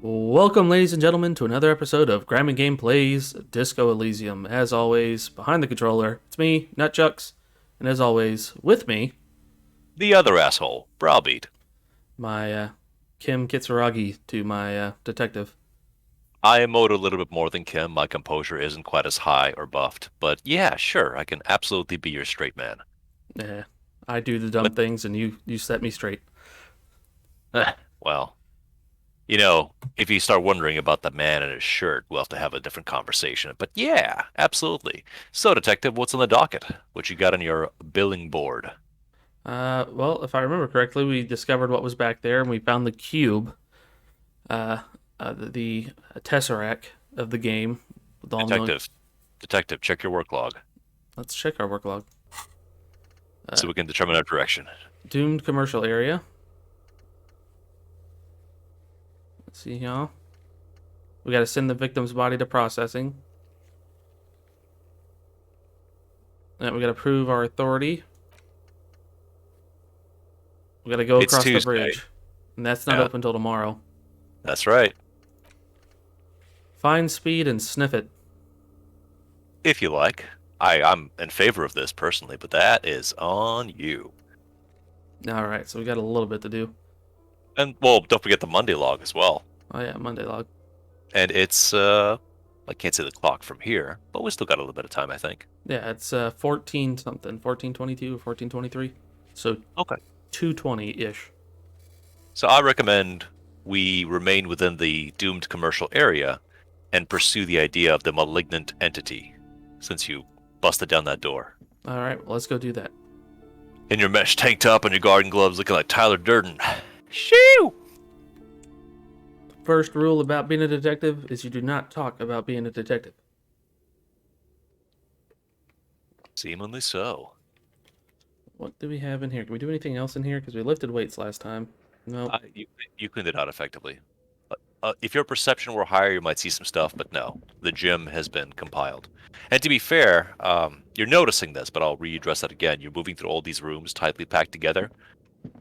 Welcome, ladies and gentlemen, to another episode of Grime Game Plays Disco Elysium. As always, behind the controller, it's me, Nutchucks, and as always, with me, The other asshole, Browbeat. my Kim Kitsuragi to my detective. I emote a little bit more than Kim. My composure isn't quite as high or buffed. But yeah, sure, I can absolutely be your straight man. Eh, I do the dumb But, things, and you set me straight. well, if you start wondering about the man in his shirt, we'll have to have a different conversation. But yeah, absolutely. So, Detective, what's on the docket? What you got on your billing board? Well, if I remember correctly, we discovered what was back there, and we found the cube, uh, the tesseract of the game. With all knowing. Detective, check your work log Let's check our work log. so we can determine our direction. Doomed commercial area. Let's see here. We got to send the victim's body to processing. And we got to prove our authority. We got to go It's across the Tuesday. bridge. And that's not Yeah, open till tomorrow. that's right. Find speed and sniff it. If you like. I'm in favor of this personally, but that is on you. Alright, so we got a little bit to do. And well, don't forget the Monday log as well. Oh yeah, Monday log. And it's I can't see the clock from here, but we still got a little bit of time, I think. Yeah, it's 14 something. 1422 or 1423. So Okay. 220-ish. So I recommend we remain within the doomed commercial area and pursue the idea of the malignant entity, since you busted down that door. Alright, well, let's go do that. In your mesh tank top and your garden gloves looking like Tyler Durden. Shoo! First rule about being a detective is you do not talk about being a detective. Seemingly so. What do we have in here? Can we do anything else in here? Because we lifted weights last time. No. You cleaned it out effectively. If your perception were higher, you might see some stuff, but no, the gym has been compiled. And to be fair, you're noticing this, but I'll readdress that again. You're moving through all these rooms tightly packed together,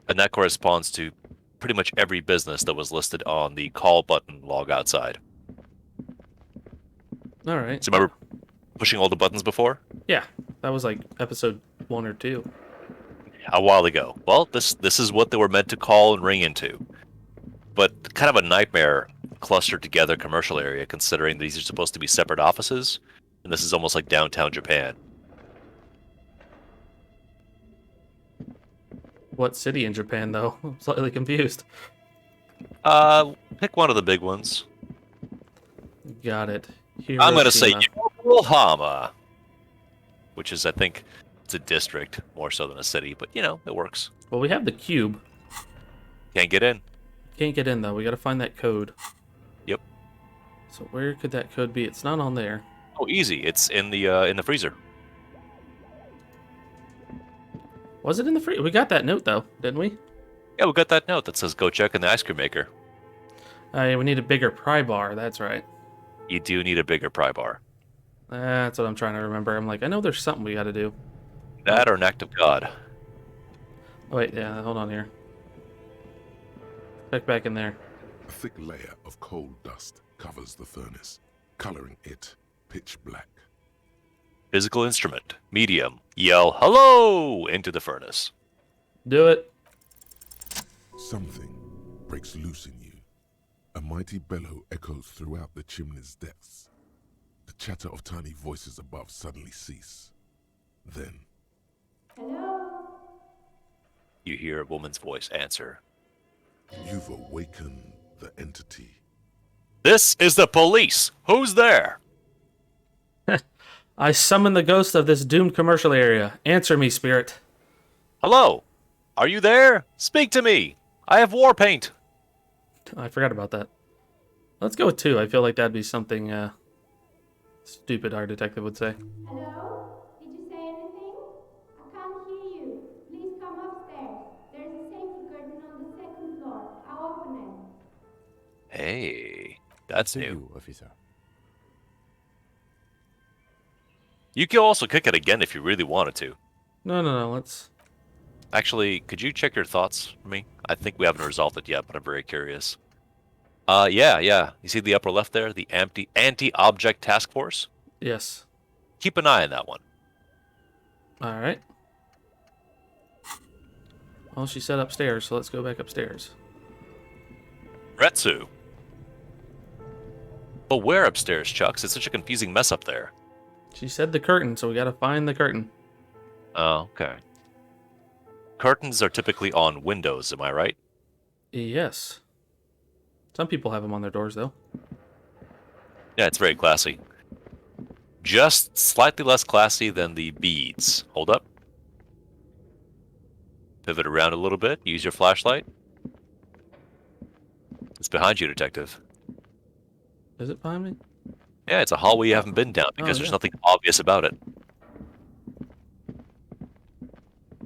and that corresponds to pretty much every business that was listed on the call button log outside. Alright. So remember pushing all the buttons before? Yeah, that was like episode 1 or 2. A while ago. Well, this is what they were meant to call and ring into. But kind of a nightmare clustered together commercial area, considering these are supposed to be separate offices, and this is almost like downtown Japan. What city in Japan, though? I'm slightly confused. Pick one of the big ones. Got it. I'm gonna say Hiroshima. Yokohama, which is, I think, it's a district more so than a city, but it works. Well, we have the cube. Can't get in. Can't get in, though. We gotta find that code. Yep. So where could that code be? It's not on there. Oh, easy. It's in the freezer. Was it in the free? We got that note, though, didn't we? Yeah, we got that note that says go check in the ice cream maker. Yeah, we need a bigger pry bar. That's right. You do need a bigger pry bar. That's what I'm trying to remember. I'm like, I know there's something we gotta do. That or an act of God. Oh, wait, yeah, hold on here. Check back in there. A thick layer of coal dust covers the furnace, coloring it pitch black. Physical instrument. Medium. Yell hello into the furnace. Do it. Something breaks loose in you. A mighty bellow echoes throughout the chimney's depths. The chatter of tiny voices above suddenly cease. Then, Hello? You hear a woman's voice answer. you've awakened the entity. This is the police. Who's there? I summon the ghost of this doomed commercial area. Answer me, spirit. Hello. Are you there? Speak to me. I have war paint. I forgot about that. Let's go with 2. I feel like that'd be something stupid our detective would say. Hello? Did you say anything? I can't hear you. Please come upstairs. There's a safety curtain on the second floor. I'll open it. Hey, that's Thank new. you, officer. You can also kick it again if you really wanted to. No. Let's. Actually, could you check your thoughts for me? I think we haven't resolved it yet, but I'm very curious. Yeah. You see the upper left there? The anti-object task force? Yes. Keep an eye on that one. All right. Well, she said upstairs, so let's go back upstairs. Retsu. But where upstairs, Chucks? It's such a confusing mess up there. She said the curtain, so we gotta find the curtain. Oh, okay. Curtains are typically on windows, am I right? Yes. Some people have them on their doors, though. Yeah, it's very classy. Just slightly less classy than the beads. Hold up. Pivot around a little bit. Use your flashlight. It's behind you, Detective. Is it behind me? Yeah, it's a hallway you haven't been down because there's yeah. nothing obvious about it.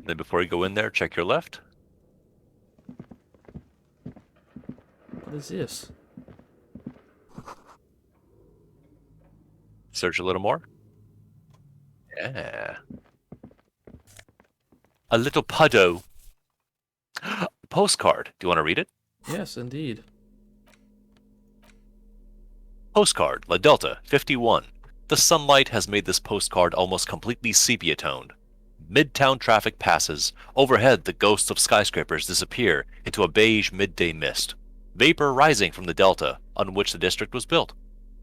Then before you go in there, check your left. What is this? Search a little more. Yeah. A little puddo. Postcard. Do you want to read it? Yes, indeed. Postcard, La Delta, 51. The sunlight has made this postcard almost completely sepia-toned. Midtown traffic passes. Overhead, the ghosts of skyscrapers disappear into a beige midday mist. Vapor rising from the delta on which the district was built.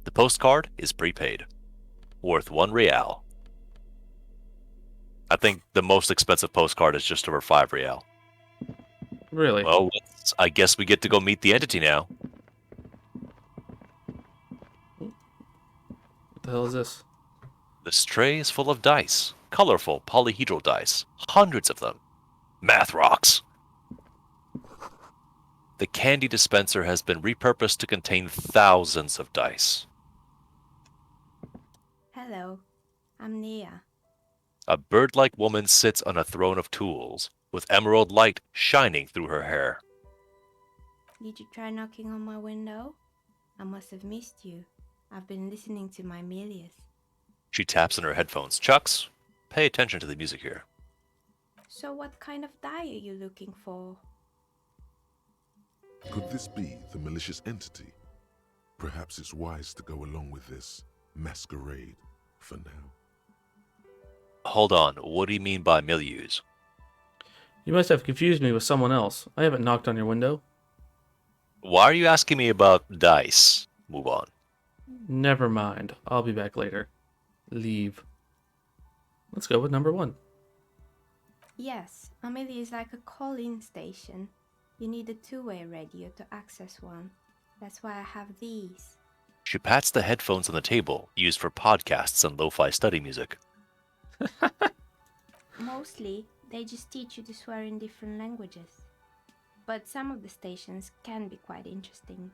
The postcard is prepaid. Worth $1 real. I think the most expensive postcard is just over $5 real. Really? Well, I guess we get to go meet the entity now. What the hell is this? This tray is full of dice. Colorful polyhedral dice. Hundreds of them. Math rocks. The candy dispenser has been repurposed to contain thousands of dice. Hello, I'm Nia. A bird-like woman sits on a throne of tools, with emerald light shining through her hair. Did you try knocking on my window? I must have missed you. I've been listening to my Melius. She taps on her headphones. Chucks, pay attention to the music here. So what kind of die are you looking for? Could this be the malicious entity? Perhaps it's wise to go along with this masquerade for now. Hold on, what do you mean by milieus? You must have confused me with someone else. I haven't knocked on your window. Why are you asking me about dice? Move on. Never mind. I'll be back later. Leave. Let's go with number 1. Yes, Amelia is like a call-in station. You need a two-way radio to access one. That's why I have these. She pats the headphones on the table, used for podcasts and lo-fi study music. Mostly, they just teach you to swear in different languages. But some of the stations can be quite interesting.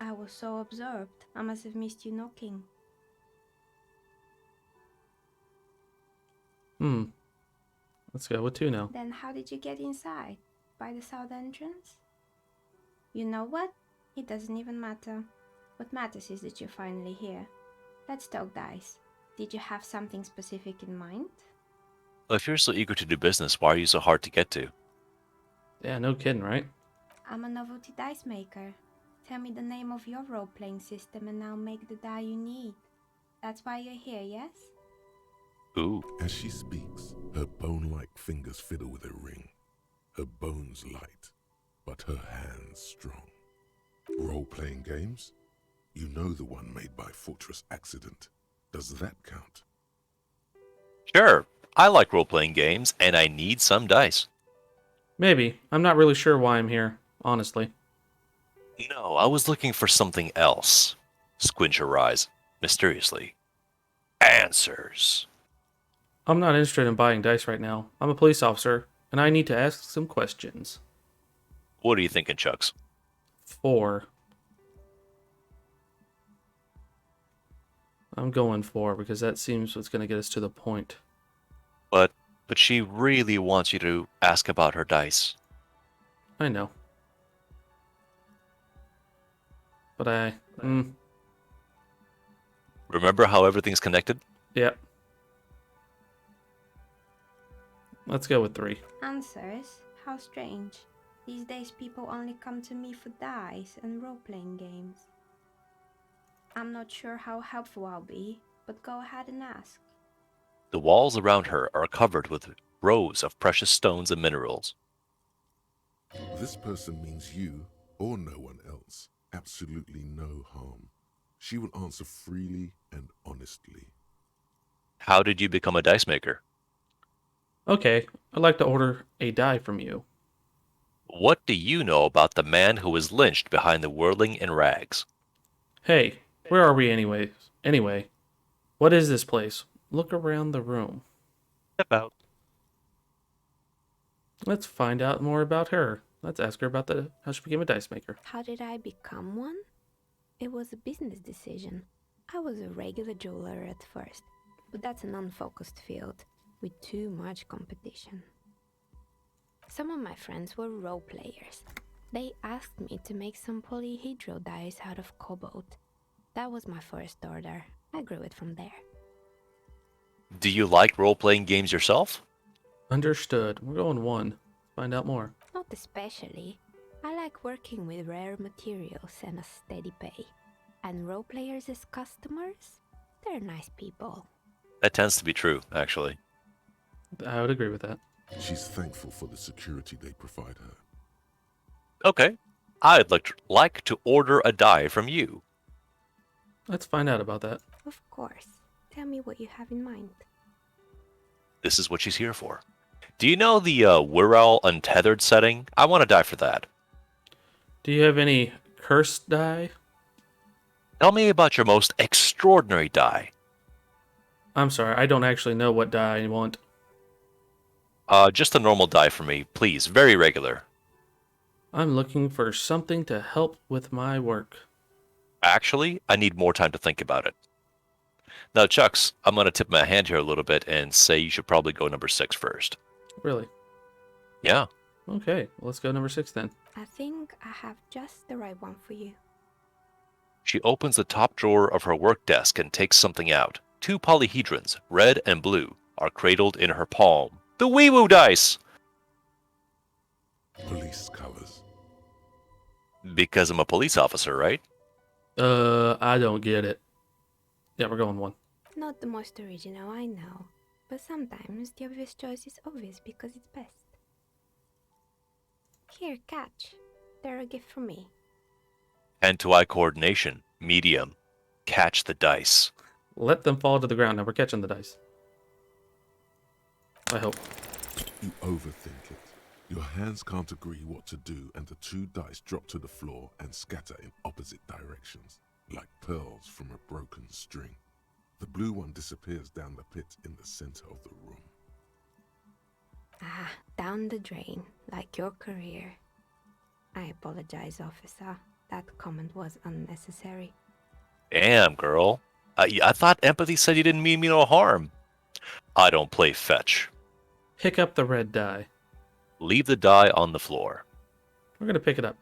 I was so absorbed, I must have missed you knocking. Let's go with 2 now. Then how did you get inside? By the south entrance? You know what? It doesn't even matter. What matters is that you're finally here. Let's talk dice. Did you have something specific in mind? Well, if you're so eager to do business, why are you so hard to get to? Yeah, no kidding, right? I'm a novelty dice maker. Tell me the name of your role-playing system and I'll make the die you need. That's why you're here, yes? Ooh. As she speaks, her bone-like fingers fiddle with a ring. Her bones light, but her hands strong. Role-playing games? You know the one made by Fortress Accident. Does that count? Sure, I like role-playing games, and I need some dice. Maybe. I'm not really sure why I'm here, honestly. No, I was looking for something else. Squint your eyes, mysteriously. Answers. I'm not interested in buying dice right now. I'm a police officer, and I need to ask some questions. What are you thinking, Chucks? 4. I'm going 4 because that seems what's going to get us to the point. But she really wants you to ask about her dice. I know. But Remember how everything's connected? Yep. Let's go with 3. Answers? How strange. These days people only come to me for dice and role-playing games. I'm not sure how helpful I'll be, but go ahead and ask. The walls around her are covered with rows of precious stones and minerals. This person means you, or no one else, absolutely no harm. She will answer freely and honestly. How did you become a dice maker? Okay, I'd like to order a die from you. What do you know about the man who was lynched behind the whirling in rags? Hey, where are we anyways? Anyway, what is this place? Look around the room. Step out. Let's find out more about her. Let's ask her about how she became a dice maker. How did I become one? It was a business decision. I was a regular jeweler at first, but that's an unfocused field with too much competition. Some of my friends were role players. They asked me to make some polyhedral dice out of cobalt. That was my first order. I grew it from there. Do you like role-playing games yourself? Understood. We're going one. Find out more. Not especially. I like working with rare materials and a steady pay. And role players as customers? They're nice people. That tends to be true, actually. I would agree with that. She's thankful for the security they provide her. Okay. I'd like to order a die from you. Let's find out about that. Of course. Tell me what you have in mind. This is what she's here for. Do you know the Wirral Untethered setting? I want to die for that. Do you have any cursed die? Tell me about your most extraordinary die. I'm sorry, I don't actually know what die I want. Just a normal die for me, please. Very regular. I'm looking for something to help with my work. Actually, I need more time to think about it. Now, Chucks, I'm going to tip my hand here a little bit and say you should probably go number 6 first. Really? Yeah. Okay, well, let's go number 6 then. I think I have just the right one for you. She opens the top drawer of her work desk and takes something out. 2 polyhedrons, red and blue, are cradled in her palm. The wee-woo dice! Police colors. Because I'm a police officer, right? I don't get it. Yeah, we're going 1. Not the most original, I know. But sometimes the obvious choice is obvious because it's best. Here, catch. They're a gift from me. Hand-to-eye coordination, medium. Catch the dice. Let them fall to the ground. Now we're catching the dice. I hope. You overthink it. Your hands can't agree what to do, and the 2 dice drop to the floor and scatter in opposite directions, like pearls from a broken string. The blue one disappears down the pit in the center of the room. Ah, down the drain, like your career. I apologize, officer. That comment was unnecessary. Damn, girl. I thought empathy said you didn't mean me no harm. I don't play fetch. Pick up the red die. Leave the die on the floor. We're going to pick it up.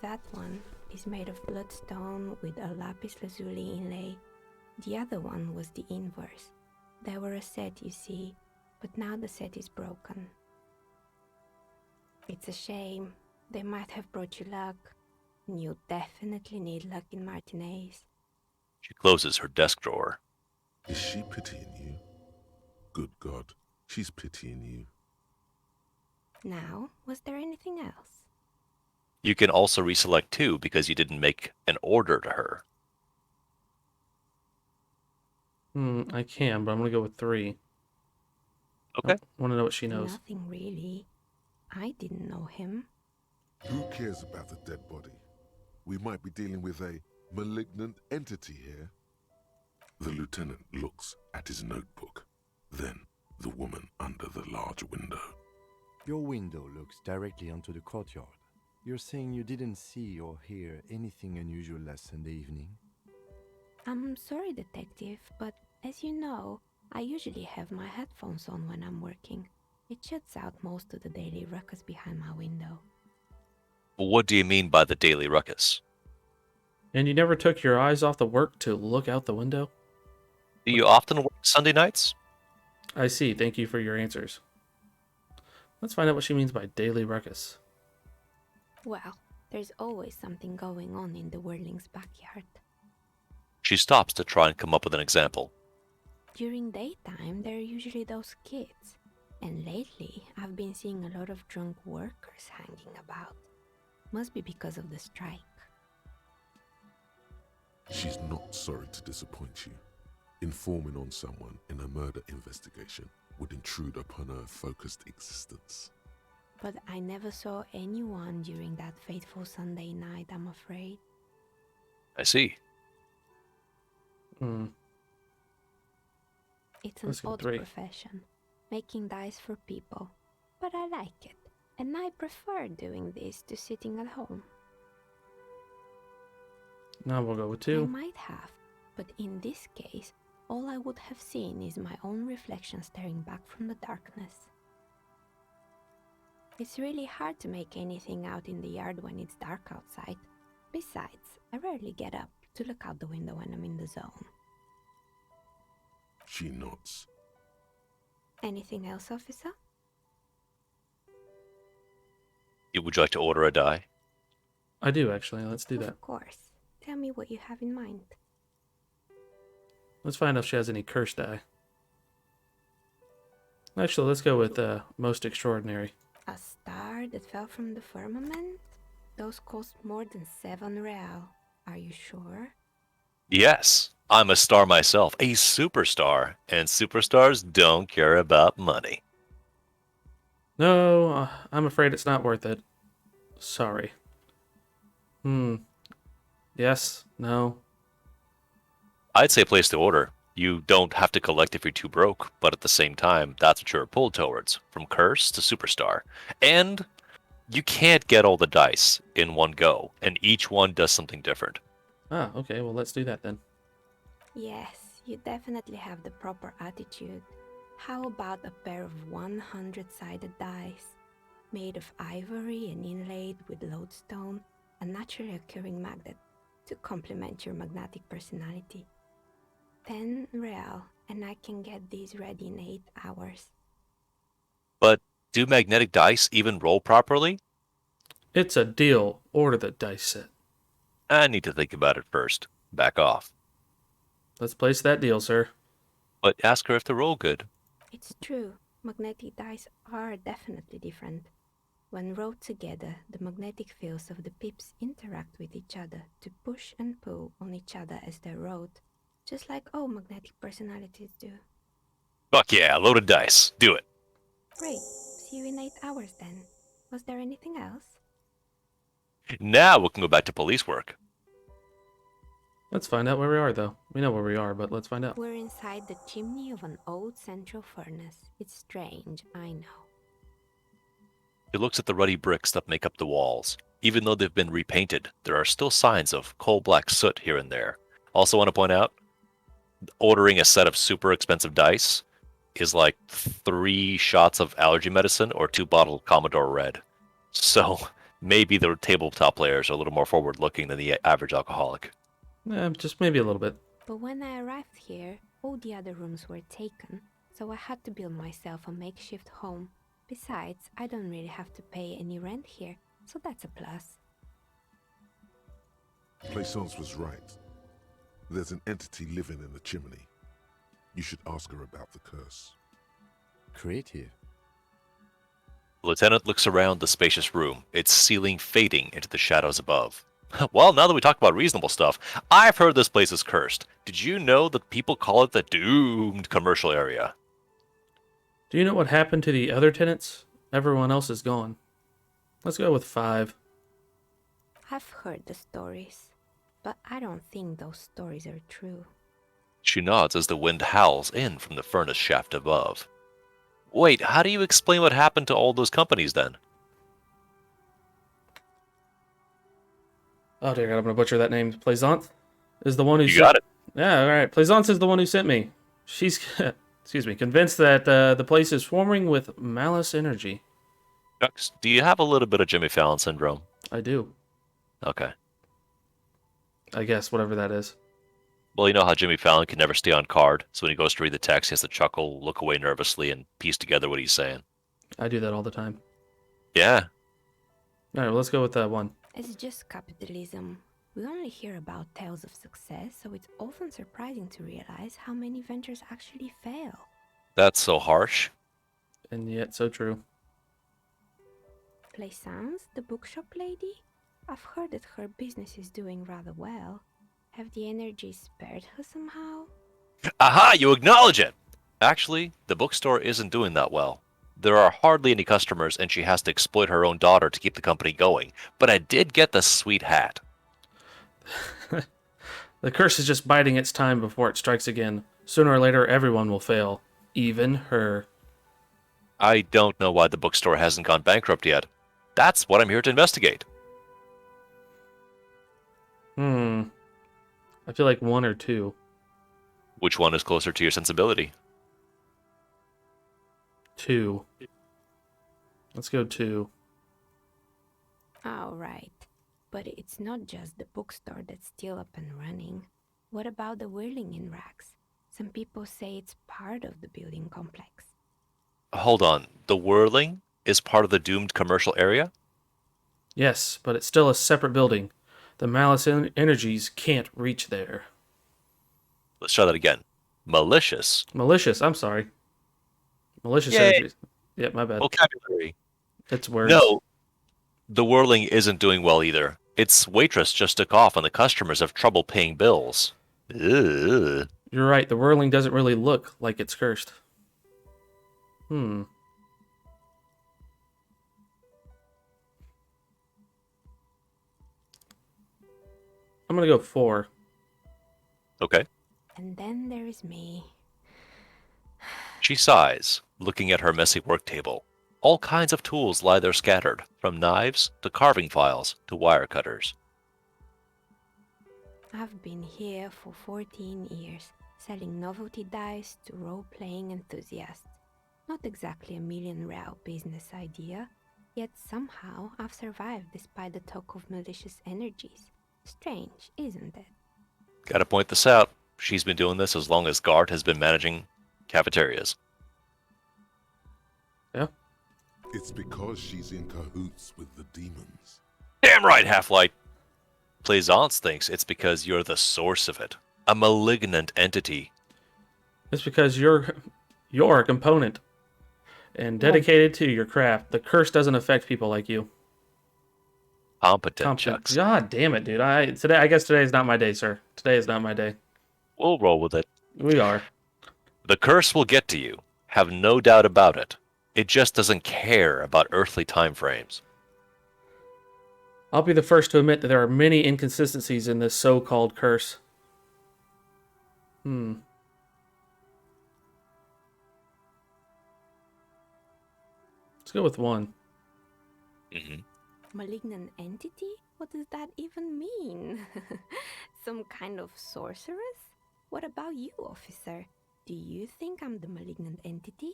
That one is made of bloodstone with a lapis lazuli inlay. The other one was the inverse. They were a set, you see, but now the set is broken. It's a shame. They might have brought you luck. And you'll definitely need luck in Martinez. She closes her desk drawer. Is she pitying you? Good God, she's pitying you. Now, was there anything else? You can also reselect 2 because you didn't make an order to her. I can, but I'm going to go with 3. Okay. I want to know what she knows. Nothing really. I didn't know him. Who cares about the dead body? We might be dealing with a malignant entity here. The lieutenant looks at his notebook, then the woman under the large window. Your window looks directly onto the courtyard. You're saying you didn't see or hear anything unusual last Sunday evening? I'm sorry, detective, but as you know, I usually have my headphones on when I'm working. It shuts out most of the daily ruckus behind my window. What do you mean by the daily ruckus? And you never took your eyes off the work to look out the window? Do you often work Sunday nights? I see. Thank you for your answers. Let's find out what she means by daily ruckus. Well, there's always something going on in the Whirling's backyard. She stops to try and come up with an example. During daytime, there are usually those kids. And lately, I've been seeing a lot of drunk workers hanging about. Must be because of the strike. She's not sorry to disappoint you. Informing on someone in a murder investigation would intrude upon her focused existence. But I never saw anyone during that fateful Sunday night, I'm afraid. I see. It's an Let's go odd 3. profession, making dice for people. But I like it, and I prefer doing this to sitting at home. Now we'll go with I 2. might have, but in this case, all I would have seen is my own reflection staring back from the darkness. It's really hard to make anything out in the yard when it's dark outside. Besides, I rarely get up to look out the window when I'm in the zone. She nods. Anything else, officer? Would you like to order a die? I do, actually. Let's do that. Of course. Tell me what you have in mind. Let's find out if she has any curse die. Actually, let's go with most extraordinary. A star that fell from the firmament? Those cost more than 7 real. Are you sure? Yes. I'm a star myself, a superstar, and superstars don't care about money. No, I'm afraid it's not worth it. Sorry. Yes, no. I'd say place the order. You don't have to collect if you're too broke, but at the same time, that's what you're pulled towards, from curse to superstar. And you can't get all the dice in one go, and each one does something different. Ah, okay, well, let's do that then. Yes, you definitely have the proper attitude. How about a pair of 100-sided dice, made of ivory and inlaid with lodestone, a naturally occurring magnet, to complement your magnetic personality? 10 real, and I can get these ready in 8 hours. But do magnetic dice even roll properly? It's a deal. Order the dice set. I need to think about it first. Back off. Let's place that deal, sir. But ask her if they roll good. It's true, magnetic dice are definitely different. When rolled together, the magnetic fields of the pips interact with each other to push and pull on each other as they're rolled, just like all magnetic personalities do. Fuck yeah, loaded dice. Do it. Great, see you in 8 hours then. Was there anything else? Now we can go back to police work. Let's find out where we are, though. We know where we are, but let's find out. We're inside the chimney of an old central furnace. It's strange, I know. He looks at the ruddy bricks that make up the walls. Even though they've been repainted, there are still signs of coal-black soot here and there. Also want to point out, ordering a set of super expensive dice is like 3 shots of allergy medicine or 2 bottles of Commodore Red. So maybe the tabletop players are a little more forward-looking than the average alcoholic. Just maybe a little bit. But when I arrived here, all the other rooms were taken, so I had to build myself a makeshift home. Besides, I don't really have to pay any rent here, so that's a plus. Plaisance was right. There's an entity living in the chimney. You should ask her about the curse. Creative. The lieutenant looks around the spacious room, its ceiling fading into the shadows above. Well, now that we talk about reasonable stuff, I've heard this place is cursed. Did you know that people call it the doomed commercial area? Do you know what happened to the other tenants? Everyone else is gone. Let's go with 5. I've heard the stories, but I don't think those stories are true. She nods as the wind howls in from the furnace shaft above. Wait, how do you explain what happened to all those companies then? Oh dear God, I'm gonna butcher that name. Plaisance is the one who You got it. Yeah, all right. Plaisance is the one who sent me. She's, excuse me, convinced that the place is swarming with malice energy. Chucks, do you have a little bit of Jimmy Fallon syndrome? I do. Okay. I guess whatever that is. Well, you know how Jimmy Fallon can never stay on card, so when he goes to read the text, he has to chuckle, look away nervously, and piece together what he's saying. I do that all the time. Yeah. All right, well, let's go with that one. It's just capitalism. We only hear about tales of success, so it's often surprising to realize how many ventures actually fail. That's so harsh. And yet, so true. Plaisance, the bookshop lady? I've heard that her business is doing rather well. Have the energy spared her somehow? Aha! You acknowledge it! Actually, the bookstore isn't doing that well. There are hardly any customers, and she has to exploit her own daughter to keep the company going. But I did get the sweet hat. The curse is just biding its time before it strikes again. Sooner or later, everyone will fail. Even her. I don't know why the bookstore hasn't gone bankrupt yet. That's what I'm here to investigate. I feel like 1 or 2. Which one is closer to your sensibility? 2. Let's go 2. All right. But it's not just the bookstore that's still up and running. What about the whirling in racks? Some people say it's part of the building complex. Hold on. The Whirling is part of the doomed commercial area? Yes, but it's still a separate building. The malice energies can't reach there. Let's try that again. Malicious. Malicious, I'm sorry. Malicious Yay. energies. Yep, my bad. Vocabulary. It's words. No, the Whirling isn't doing well either. Its waitress just took off and the customers have trouble paying bills. Ugh. You're right, the whirling doesn't really look like it's cursed. I'm gonna go 4. Okay. And then there is me. She sighs, looking at her messy work table. All kinds of tools lie there scattered, from knives to carving files to wire cutters. I've been here for 14 years, selling novelty dice to role-playing enthusiasts. Not exactly a million-real business idea, yet somehow I've survived despite the talk of malicious energies. Strange, isn't it? Gotta point this out. She's been doing this as long as Gart has been managing cafeterias. Yeah. It's because she's in cahoots with the demons. Damn right, Half-Light! Plaisance thinks it's because you're the source of it. A malignant entity. It's because you're a component and dedicated to your craft. The curse doesn't affect people like you. Competent, Chucks. God damn it, dude. I guess today is not my day, sir. Today is not my day. We'll roll with it. We are. The curse will get to you. Have no doubt about it. It just doesn't care about earthly time frames. I'll be the first to admit that there are many inconsistencies in this so-called curse. Let's go with 1. Malignant entity? What does that even mean? Some kind of sorceress? What about you, officer? Do you think I'm the malignant entity?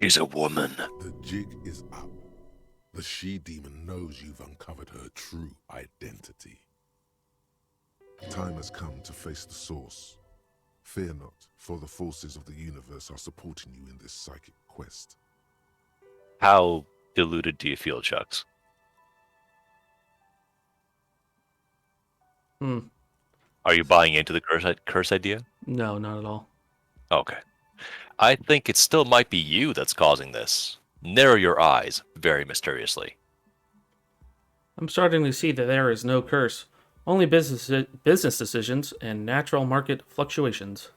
He's a woman. The jig is up. The she-demon knows you've uncovered her true identity. Time has come to face the source. Fear not, for the forces of the universe are supporting you in this psychic quest. How deluded do you feel, Chucks? Are you buying into the curse idea? No, not at all. Okay. I think it still might be you that's causing this. Narrow your eyes very mysteriously. I'm starting to see that there is no curse. Only business decisions and natural market fluctuations.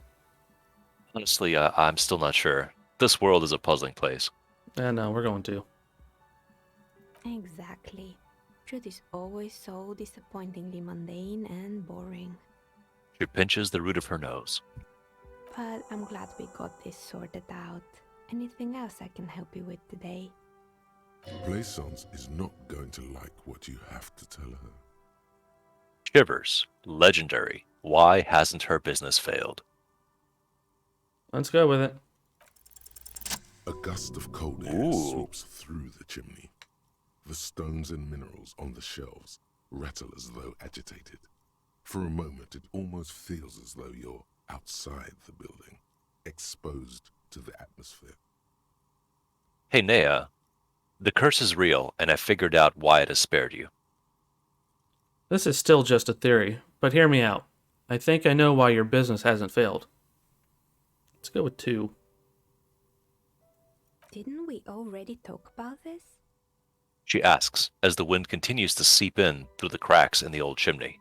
Honestly, I'm still not sure. This world is a puzzling place. No, we're going to. Exactly. Truth is always so disappointingly mundane and boring. She pinches the root of her nose. But I'm glad we got this sorted out. Anything else I can help you with today? Plaisance is not going to like what you have to tell her. Shivers. Legendary. Why hasn't her business failed? Let's go with it. A gust of cold air Ooh. swoops through the chimney. The stones and minerals on the shelves rattle as though agitated. For a moment, it almost feels as though you're outside the building, exposed to the atmosphere. Hey, Nea, The curse is real, and I figured out why it has spared you. This is still just a theory, but hear me out. I think I know why your business hasn't failed. Let's go with 2. Didn't we already talk about this? She asks, as the wind continues to seep in through the cracks in the old chimney.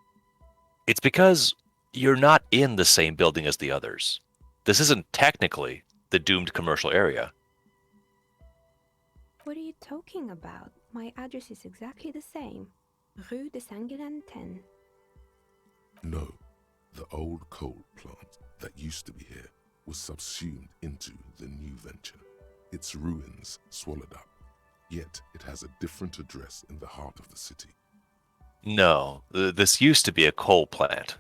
It's because you're not in the same building as the others. This isn't technically the doomed commercial area. What are you talking about? My address is exactly the same. Rue de Saint-Guilain 10. No, the old coal plant that used to be here was subsumed into the new venture. Its ruins swallowed up. Yet it has a different address in the heart of the city. No, this used to be a coal plant.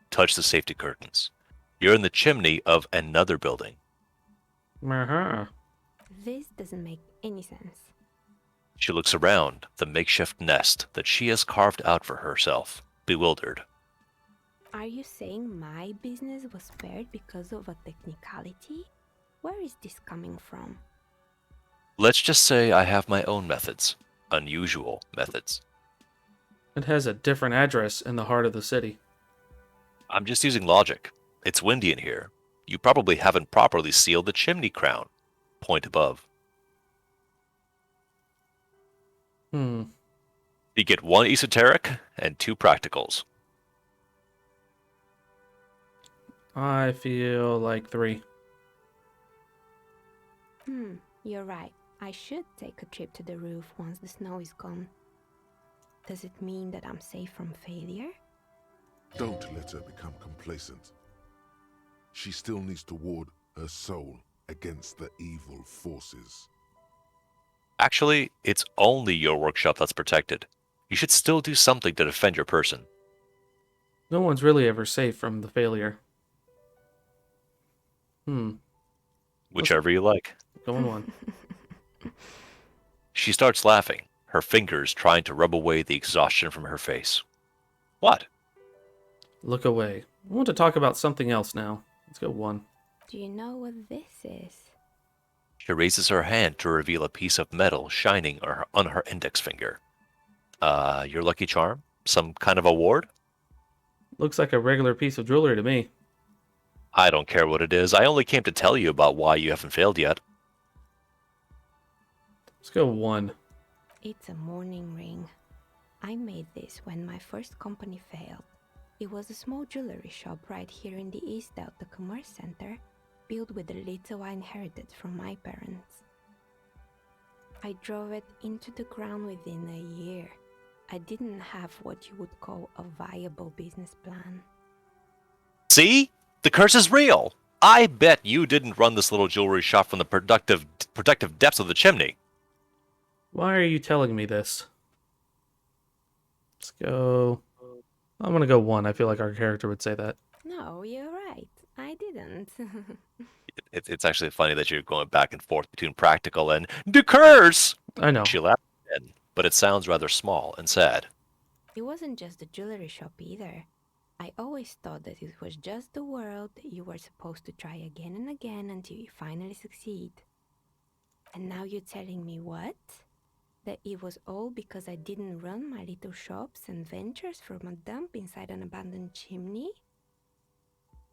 Touch the safety curtains. You're in the chimney of another building. Uh-huh. This doesn't make any sense. She looks around the makeshift nest that she has carved out for herself, bewildered. Are you saying my business was spared because of a technicality? Where is this coming from? Let's just say I have my own methods. Unusual methods. It has a different address in the heart of the city. I'm just using logic. It's windy in here. You probably haven't properly sealed the chimney crown. Point above. You get 1 esoteric and 2 practicals. I feel like 3. You're right. I should take a trip to the roof once the snow is gone. Does it mean that I'm safe from failure? Don't let her become complacent. She still needs to ward her soul against the evil forces. Actually, it's only your workshop that's protected. You should still do something to defend your person. No one's really ever safe from the failure. Whichever you like. Going 1. She starts laughing, her fingers trying to rub away the exhaustion from her face. What? Look away. I want to talk about something else now. Let's go 1. Do you know what this is? She raises her hand to reveal a piece of metal shining on her index finger. Your lucky charm? Some kind of award? Looks like a regular piece of jewelry to me. I don't care what it is. I only came to tell you about why you haven't failed yet. Let's go 1. It's a mourning ring. I made this when my first company failed. It was a small jewelry shop right here in the East Delta Commerce Center, built with the little I inherited from my parents. I drove it into the ground within a year. I didn't have what you would call a viable business plan. See? The curse is real! I bet you didn't run this little jewelry shop from the protective depths of the chimney. Why are you telling me this? Let's go... I'm gonna go 1. I feel like our character would say that. No, you're right. I didn't. It's actually funny that you're going back and forth between practical and the curse! I know. She laughed again, but it sounds rather small and sad. It wasn't just the jewelry shop either. I always thought that it was just the world that you were supposed to try again and again until you finally succeed. And now you're telling me what? That it was all because I didn't run my little shops and ventures from a dump inside an abandoned chimney?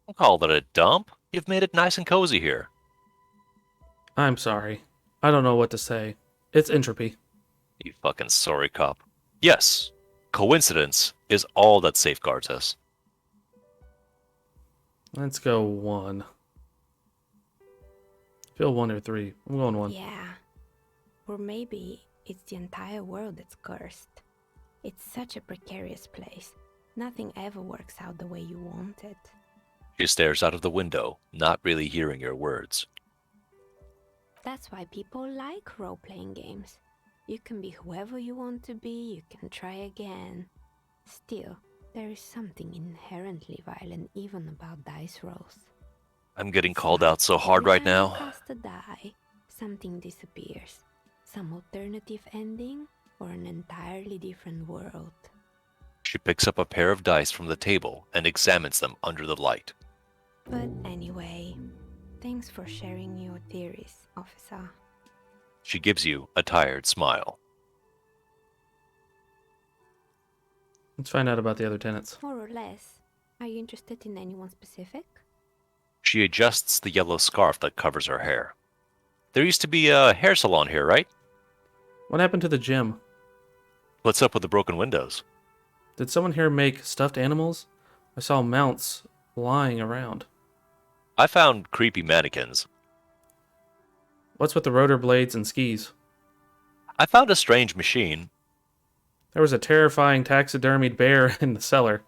Don't call it a dump. You've made it nice and cozy here. I'm sorry. I don't know what to say. It's entropy. You fucking sorry cop. Yes, coincidence is all that safeguards us. Let's go 1. Feel 1 or 3. I'm going 1. Yeah. Or maybe it's the entire world that's cursed. It's such a precarious place. Nothing ever works out the way you want it. She stares out of the window, not really hearing your words. That's why people like role-playing games. You can be whoever you want to be, you can try again. Still, there is something inherently violent even about dice rolls. I'm getting called out so hard right Every time you now. cast a die, something disappears. Some alternative ending, or an entirely different world. She picks up a pair of dice from the table and examines them under the light. But anyway, thanks for sharing your theories, officer. She gives you a tired smile. Let's find out about the other tenants. More or less. Are you interested in anyone specific? She adjusts the yellow scarf that covers her hair. There used to be a hair salon here, right? What happened to the gym? What's up with the broken windows? Did someone here make stuffed animals? I saw mounts lying around. I found creepy mannequins. What's with the rotor blades and skis? I found a strange machine. There was a terrifying taxidermied bear in the cellar.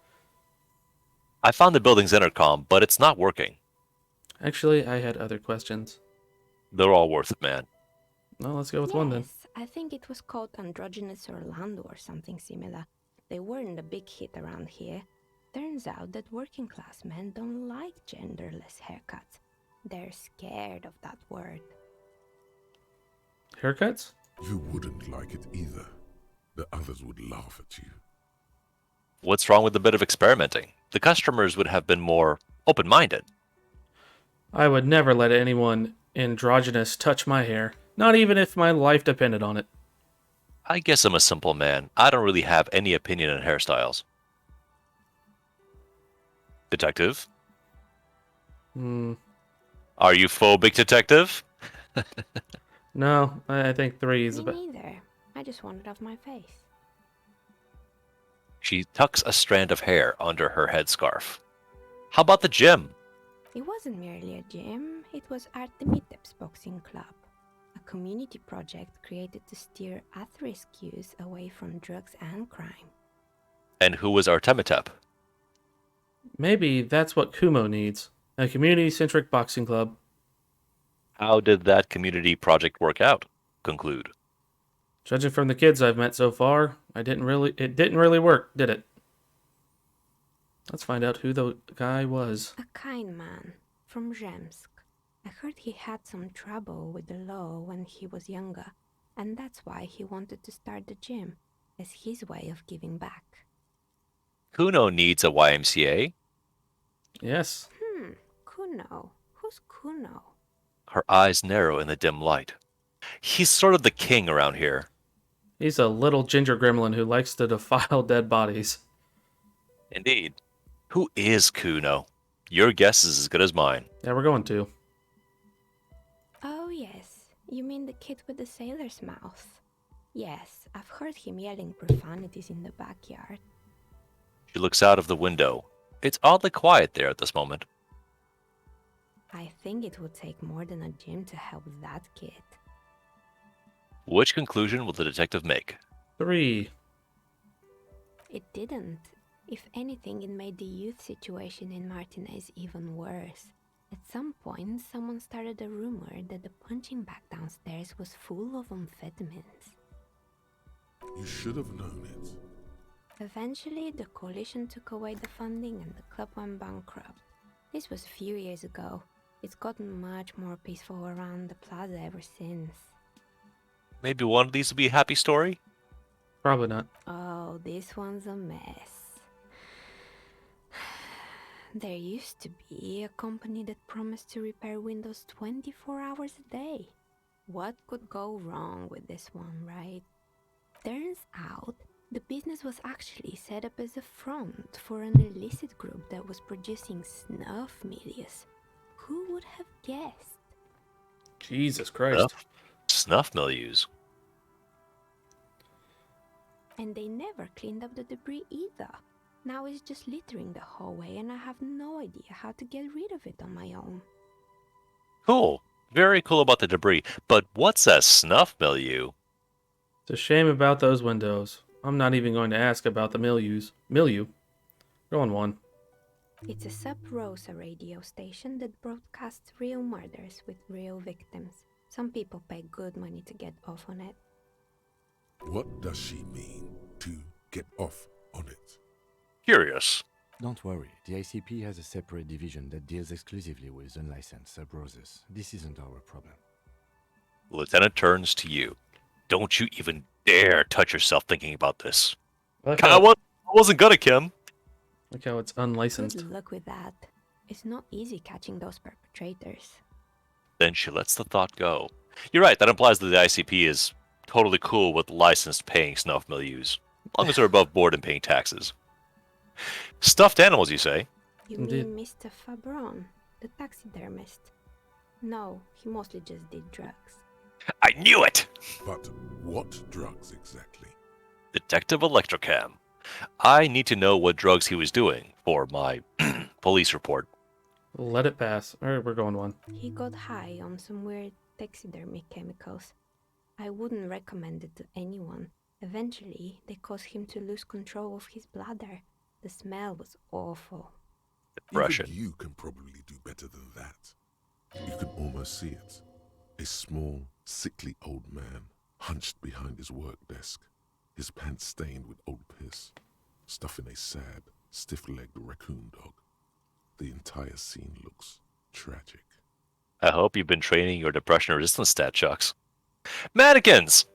I found the building's intercom, but it's not working. Actually, I had other questions. They're all worth it, man. Well, let's go with one then. Yes, I think it was called Androgynous Orlando or something similar. They weren't a big hit around here. Turns out that working class men don't like genderless haircuts. They're scared of that word. Haircuts? You wouldn't like it either. The others would laugh at you. What's wrong with a bit of experimenting? The customers would have been more open-minded. I would never let anyone androgynous touch my hair, not even if my life depended on it. I guess I'm a simple man. I don't really have any opinion on hairstyles. Detective? Hmm. Are you phobic, detective? No, I think 3 is Me about. neither. I just want it off my face. She tucks a strand of hair under her headscarf. How about the gym? It wasn't merely a gym, it was Artemitep's boxing club. A community project created to steer at-risk youth away from drugs and crime. And who was Artemitep? Maybe that's what Kumo needs. A community-centric boxing club. How did that community project work out? Conclude. Judging from the kids I've met so far, it didn't really work, did it? Let's find out who the guy was. A kind man from Zemsk. I heard he had some trouble with the law when he was younger, and that's why he wanted to start the gym, as his way of giving back. Kuno needs a YMCA. Yes. Kuno. Who's Kuno? Her eyes narrow in the dim light. He's sort of the king around here. He's a little ginger gremlin who likes to defile dead bodies. Indeed. Who is Kuno? Your guess is as good as mine. Yeah, we're going to. Oh yes, you mean the kid with the sailor's mouth. Yes, I've heard him yelling profanities in the backyard. She looks out of the window. It's oddly quiet there at this moment. I think it would take more than a gym to help that kid. Which conclusion will the detective make? 3. It didn't. If anything, it made the youth situation in Martinez even worse. At some point, someone started a rumor that the punching bag downstairs was full of amphetamines. You should have known it. Eventually, the coalition took away the funding and the club went bankrupt. This was a few years ago. It's gotten much more peaceful around the plaza ever since. Maybe one of these will be a happy story? Probably not. Oh, this one's a mess. There used to be a company that promised to repair windows 24 hours a day. What could go wrong with this one, right? Turns out, the business was actually set up as a front for an illicit group that was producing snuff milius. Who would have guessed? Jesus Christ. Snuff milieus. And they never cleaned up the debris either. Now it's just littering the hallway and I have no idea how to get rid of it on my own. Cool. Very cool about the debris. But what's a snuff milieu? It's a shame about those windows. I'm not even going to ask about the milieu. Go on 1. It's a Sub Rosa radio station that broadcasts real murders with real victims. Some people pay good money to get off on it. What does she mean to get off on it? Curious. Don't worry, the ICP has a separate division that deals exclusively with unlicensed sub-roses. This isn't our problem. The lieutenant turns to you. Don't you even dare touch yourself thinking about this. I wasn't gonna, Kim. Look how it's unlicensed. Good luck with that. It's not easy catching those perpetrators. Then she lets the thought go. You're right, that implies that the ICP is totally cool with licensed paying snuff milieus, as long as they're above board and paying taxes. Stuffed animals, you say? You Indeed. mean Mr. Fabron, the taxidermist? No, he mostly just did drugs. I knew it! But what drugs exactly? Detective Electrocam. I need to know what drugs he was doing for my police report. Let it pass. All right, we're going one. He got high on some weird taxidermy chemicals. I wouldn't recommend it to anyone. Eventually, they caused him to lose control of his bladder. The smell was awful. Depression. Even you can probably do better than that. You can almost see it. A small, sickly old man, hunched behind his work desk, his pants stained with old piss, stuffing a sad, stiff-legged raccoon dog. The entire scene looks tragic. I hope you've been training your depression resistance stat, Chucks. Mannequins!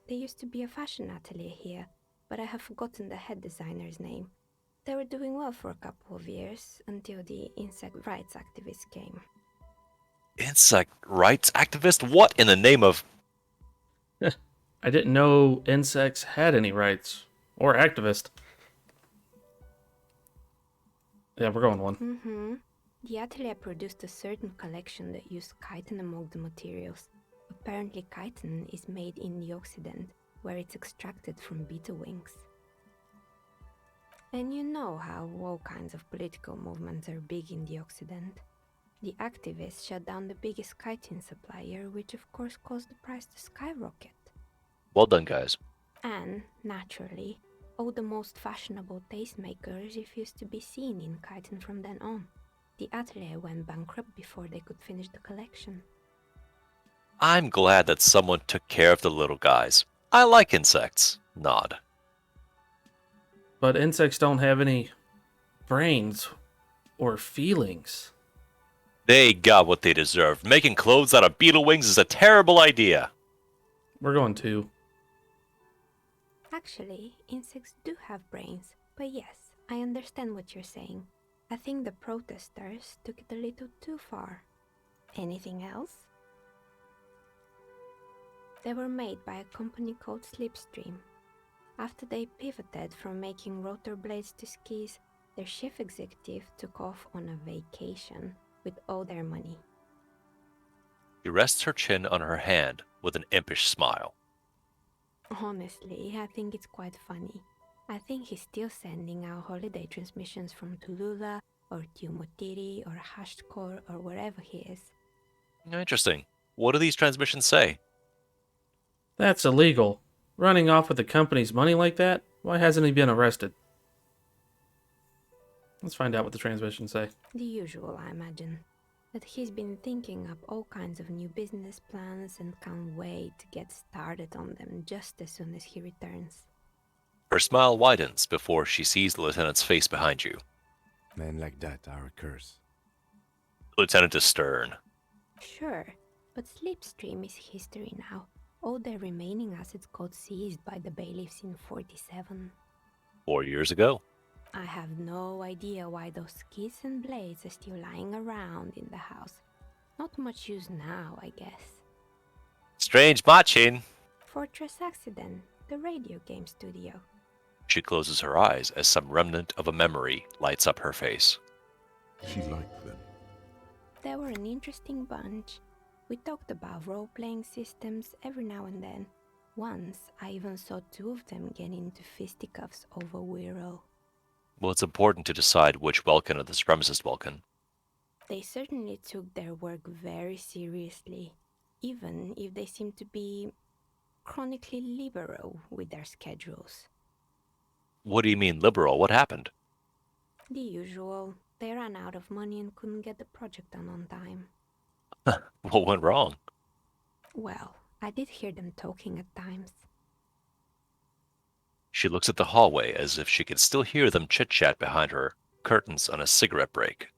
There used to be a fashion atelier here, but I have forgotten the head designer's name. They were doing well for a couple of years until the insect rights activists came. Insect rights activist? What in the name of... I didn't know insects had any rights or activists. Yeah, we're going one. Mm-hmm. The atelier produced a certain collection that used chitin among the materials. Apparently chitin is made in the Occident, where it's extracted from beetle wings. And you know how all kinds of political movements are big in the Occident. The activists shut down the biggest chitin supplier, which of course caused the price to skyrocket. Well done, guys. And, naturally, all the most fashionable tastemakers refused to be seen in chitin from then on. The atelier went bankrupt before they could finish the collection. I'm glad that someone took care of the little guys. I like insects. Nod. But insects don't have any brains or feelings. They got what they deserved. Making clothes out of beetle wings is a terrible idea. We're going two. Actually, insects do have brains, but yes, I understand what you're saying. I think the protesters took it a little too far. Anything else? They were made by a company called Slipstream. After they pivoted from making rotor blades to skis, their chief executive took off on a vacation with all their money. She rests her chin on her hand with an impish smile. Honestly, I think it's quite funny. I think he's still sending out holiday transmissions from Tulula or Tiumotiri or Hashtkor or wherever he is. Interesting. What do these transmissions say? That's illegal. Running off with the company's money like that? Why hasn't he been arrested? Let's find out what the transmissions say. The usual, I imagine. That he's been thinking up all kinds of new business plans and can't wait to get started on them just as soon as he returns. Her smile widens before she sees the lieutenant's face behind you. Men like that are a curse. The lieutenant is stern. Sure, but Slipstream is history now. All their remaining assets got seized by the bailiffs in 47. 4 years ago. I have no idea why those skis and blades are still lying around in the house. Not much use now, I guess. Strange matching. Fortress Accident, the radio game studio. She closes her eyes as some remnant of a memory lights up her face. She liked them. They were an interesting bunch. We talked about role-playing systems every now and then. Once, I even saw two of them get into fisticuffs over Wirral. Well, it's important to decide which Welkin are the supremacist Welkin. They certainly took their work very seriously, even if they seem to be chronically liberal with their schedules. What do you mean liberal? What happened? The usual. They ran out of money and couldn't get the project done on time. What went wrong? Well, I did hear them talking at times. She looks at the hallway as if she can still hear them chit-chat behind her curtains on a cigarette break.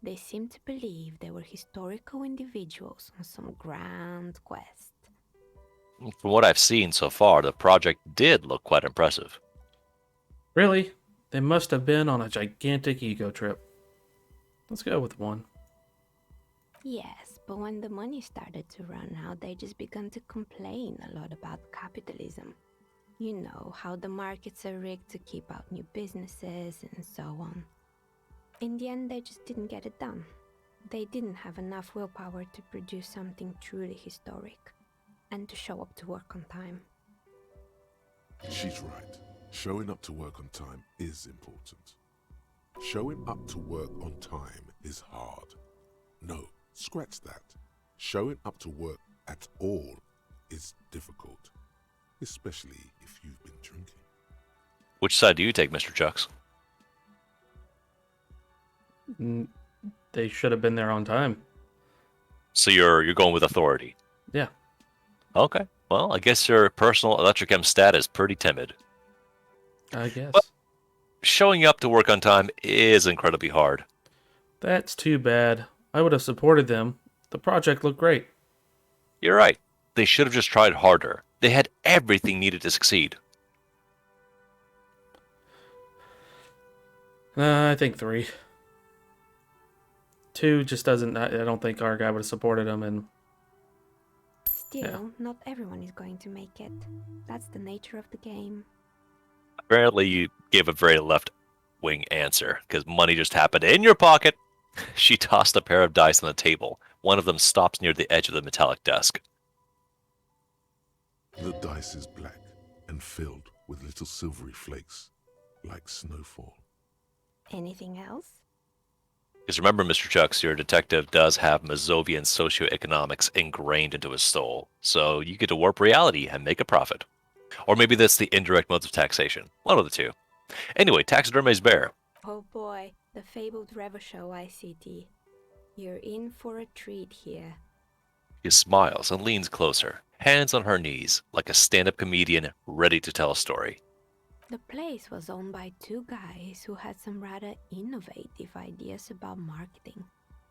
They seemed to believe they were historical individuals on some grand quest. From what I've seen so far, the project did look quite impressive. Really? They must have been on a gigantic ego trip. Let's go with one. Yes, But when the money started to run out, they just began to complain a lot about capitalism. You know, how the markets are rigged to keep out new businesses and so on. In the end, they just didn't get it done. They didn't have enough willpower to produce something truly historic and to show up to work on time. She's right. Showing up to work on time is important. Showing up to work on time is hard. No, scratch that. Showing up to work at all is difficult, especially if you've been drinking. Which side do you take, Mr. Chucks? They should have been there on time. So you're going with authority. Yeah, Okay. Well, I guess your personal electrochem stat is pretty timid. I guess. But showing up to work on time is incredibly hard. That's too bad. I would have supported them. The project looked great. You're right. They should have just tried harder. They had everything needed to succeed. I think 3. 2 just doesn't. I don't think our guy would have supported him, and Still, not everyone is going to make it. That's the nature of the game. Apparently, you gave a very left-wing answer, because money just happened in your pocket. She tossed a pair of dice on the table. One of them stops near the edge of the metallic desk. The dice is black and filled with little silvery flakes, like snowfall. Anything else? Because remember, Mr. Chucks, your detective does have Mazovian socioeconomics ingrained into his soul, so you get to warp reality and make a profit. Or maybe that's the indirect modes of taxation. One of the two. Anyway, taxidermy's bear. Oh boy, the fabled Revachol ICT. You're in for a treat here. He smiles and leans closer, hands on her knees, like a stand-up comedian ready to tell a story. The place was owned by 2 guys who had some rather innovative ideas about marketing.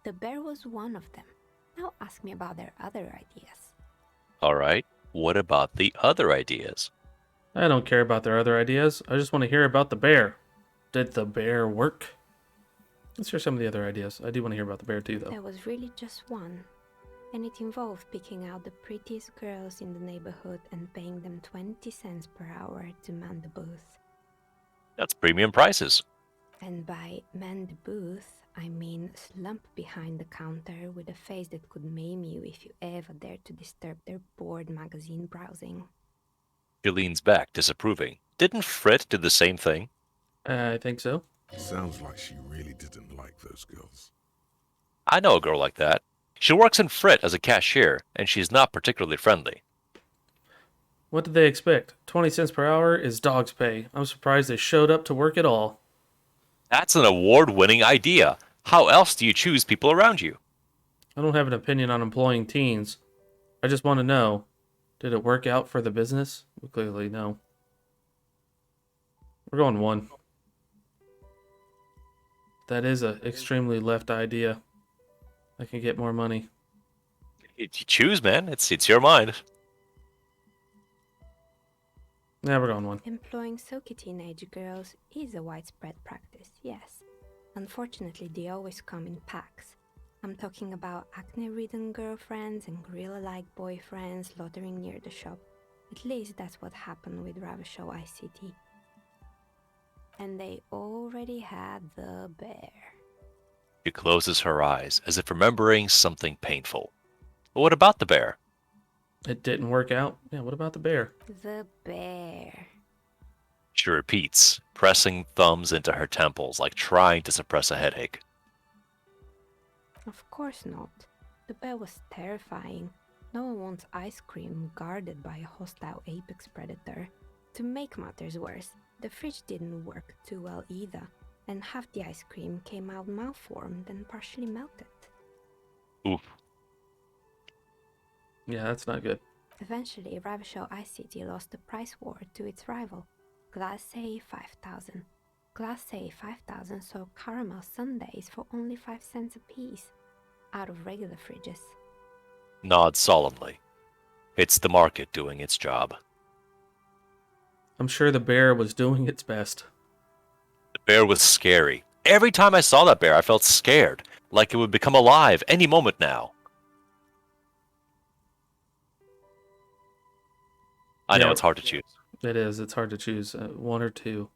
The bear was one of them. Now ask me about their other ideas. Alright, what about the other ideas? I don't care about their other ideas. I just want to hear about the bear. Did the bear work? Let's hear some of the other ideas. I do want to hear about the bear too, though. There was really just one. And it involved picking out the prettiest girls in the neighborhood and paying them 20 cents per hour to man the booth. That's premium prices. And by man the booth, I mean slump behind the counter with a face that could maim you if you ever dared to disturb their bored magazine browsing. She leans back, disapproving. Didn't Frit do the same thing? I think so. Sounds like she really didn't like those girls. I know a girl like that. She works in Frit as a cashier, and she's not particularly friendly. What did they expect? 20 cents per hour is dog's pay. I'm surprised they showed up to work at all. That's an award-winning idea. How else do you choose people around you? I don't have an opinion on employing teens. I just want to know, did it work out for the business? Well, clearly, no. We're going 1. That is an extremely left idea. I can get more money. You choose, man. It's your mind. Yeah, we're going 1. Employing silky teenage girls is a widespread practice, yes. Unfortunately, they always come in packs. I'm talking about acne-ridden girlfriends and gorilla-like boyfriends loitering near the shop. At least that's what happened with Revachol ICT. And they already had the bear. She closes her eyes, as if remembering something painful. But what about the bear? It didn't work out. Yeah, what about the bear? The bear. She repeats, pressing thumbs into her temples like trying to suppress a headache. Of course not. The bear was terrifying. No one wants ice cream guarded by a hostile apex predator. To make matters worse, the fridge didn't work too well either, and half the ice cream came out malformed and partially melted. Oof. Yeah, that's not good. Eventually, Revachol ICT lost the price war to its rival, Glace 5000. Glace 5000 sold caramel sundaes for only 5 cents a piece, out of regular fridges. Nods solemnly. It's the market doing its job. I'm sure the bear was doing its best. The bear was scary. Every time I saw that bear, I felt scared, like it would become alive any moment now. I know Yeah. it's hard to choose. It is. It's hard to choose one or two.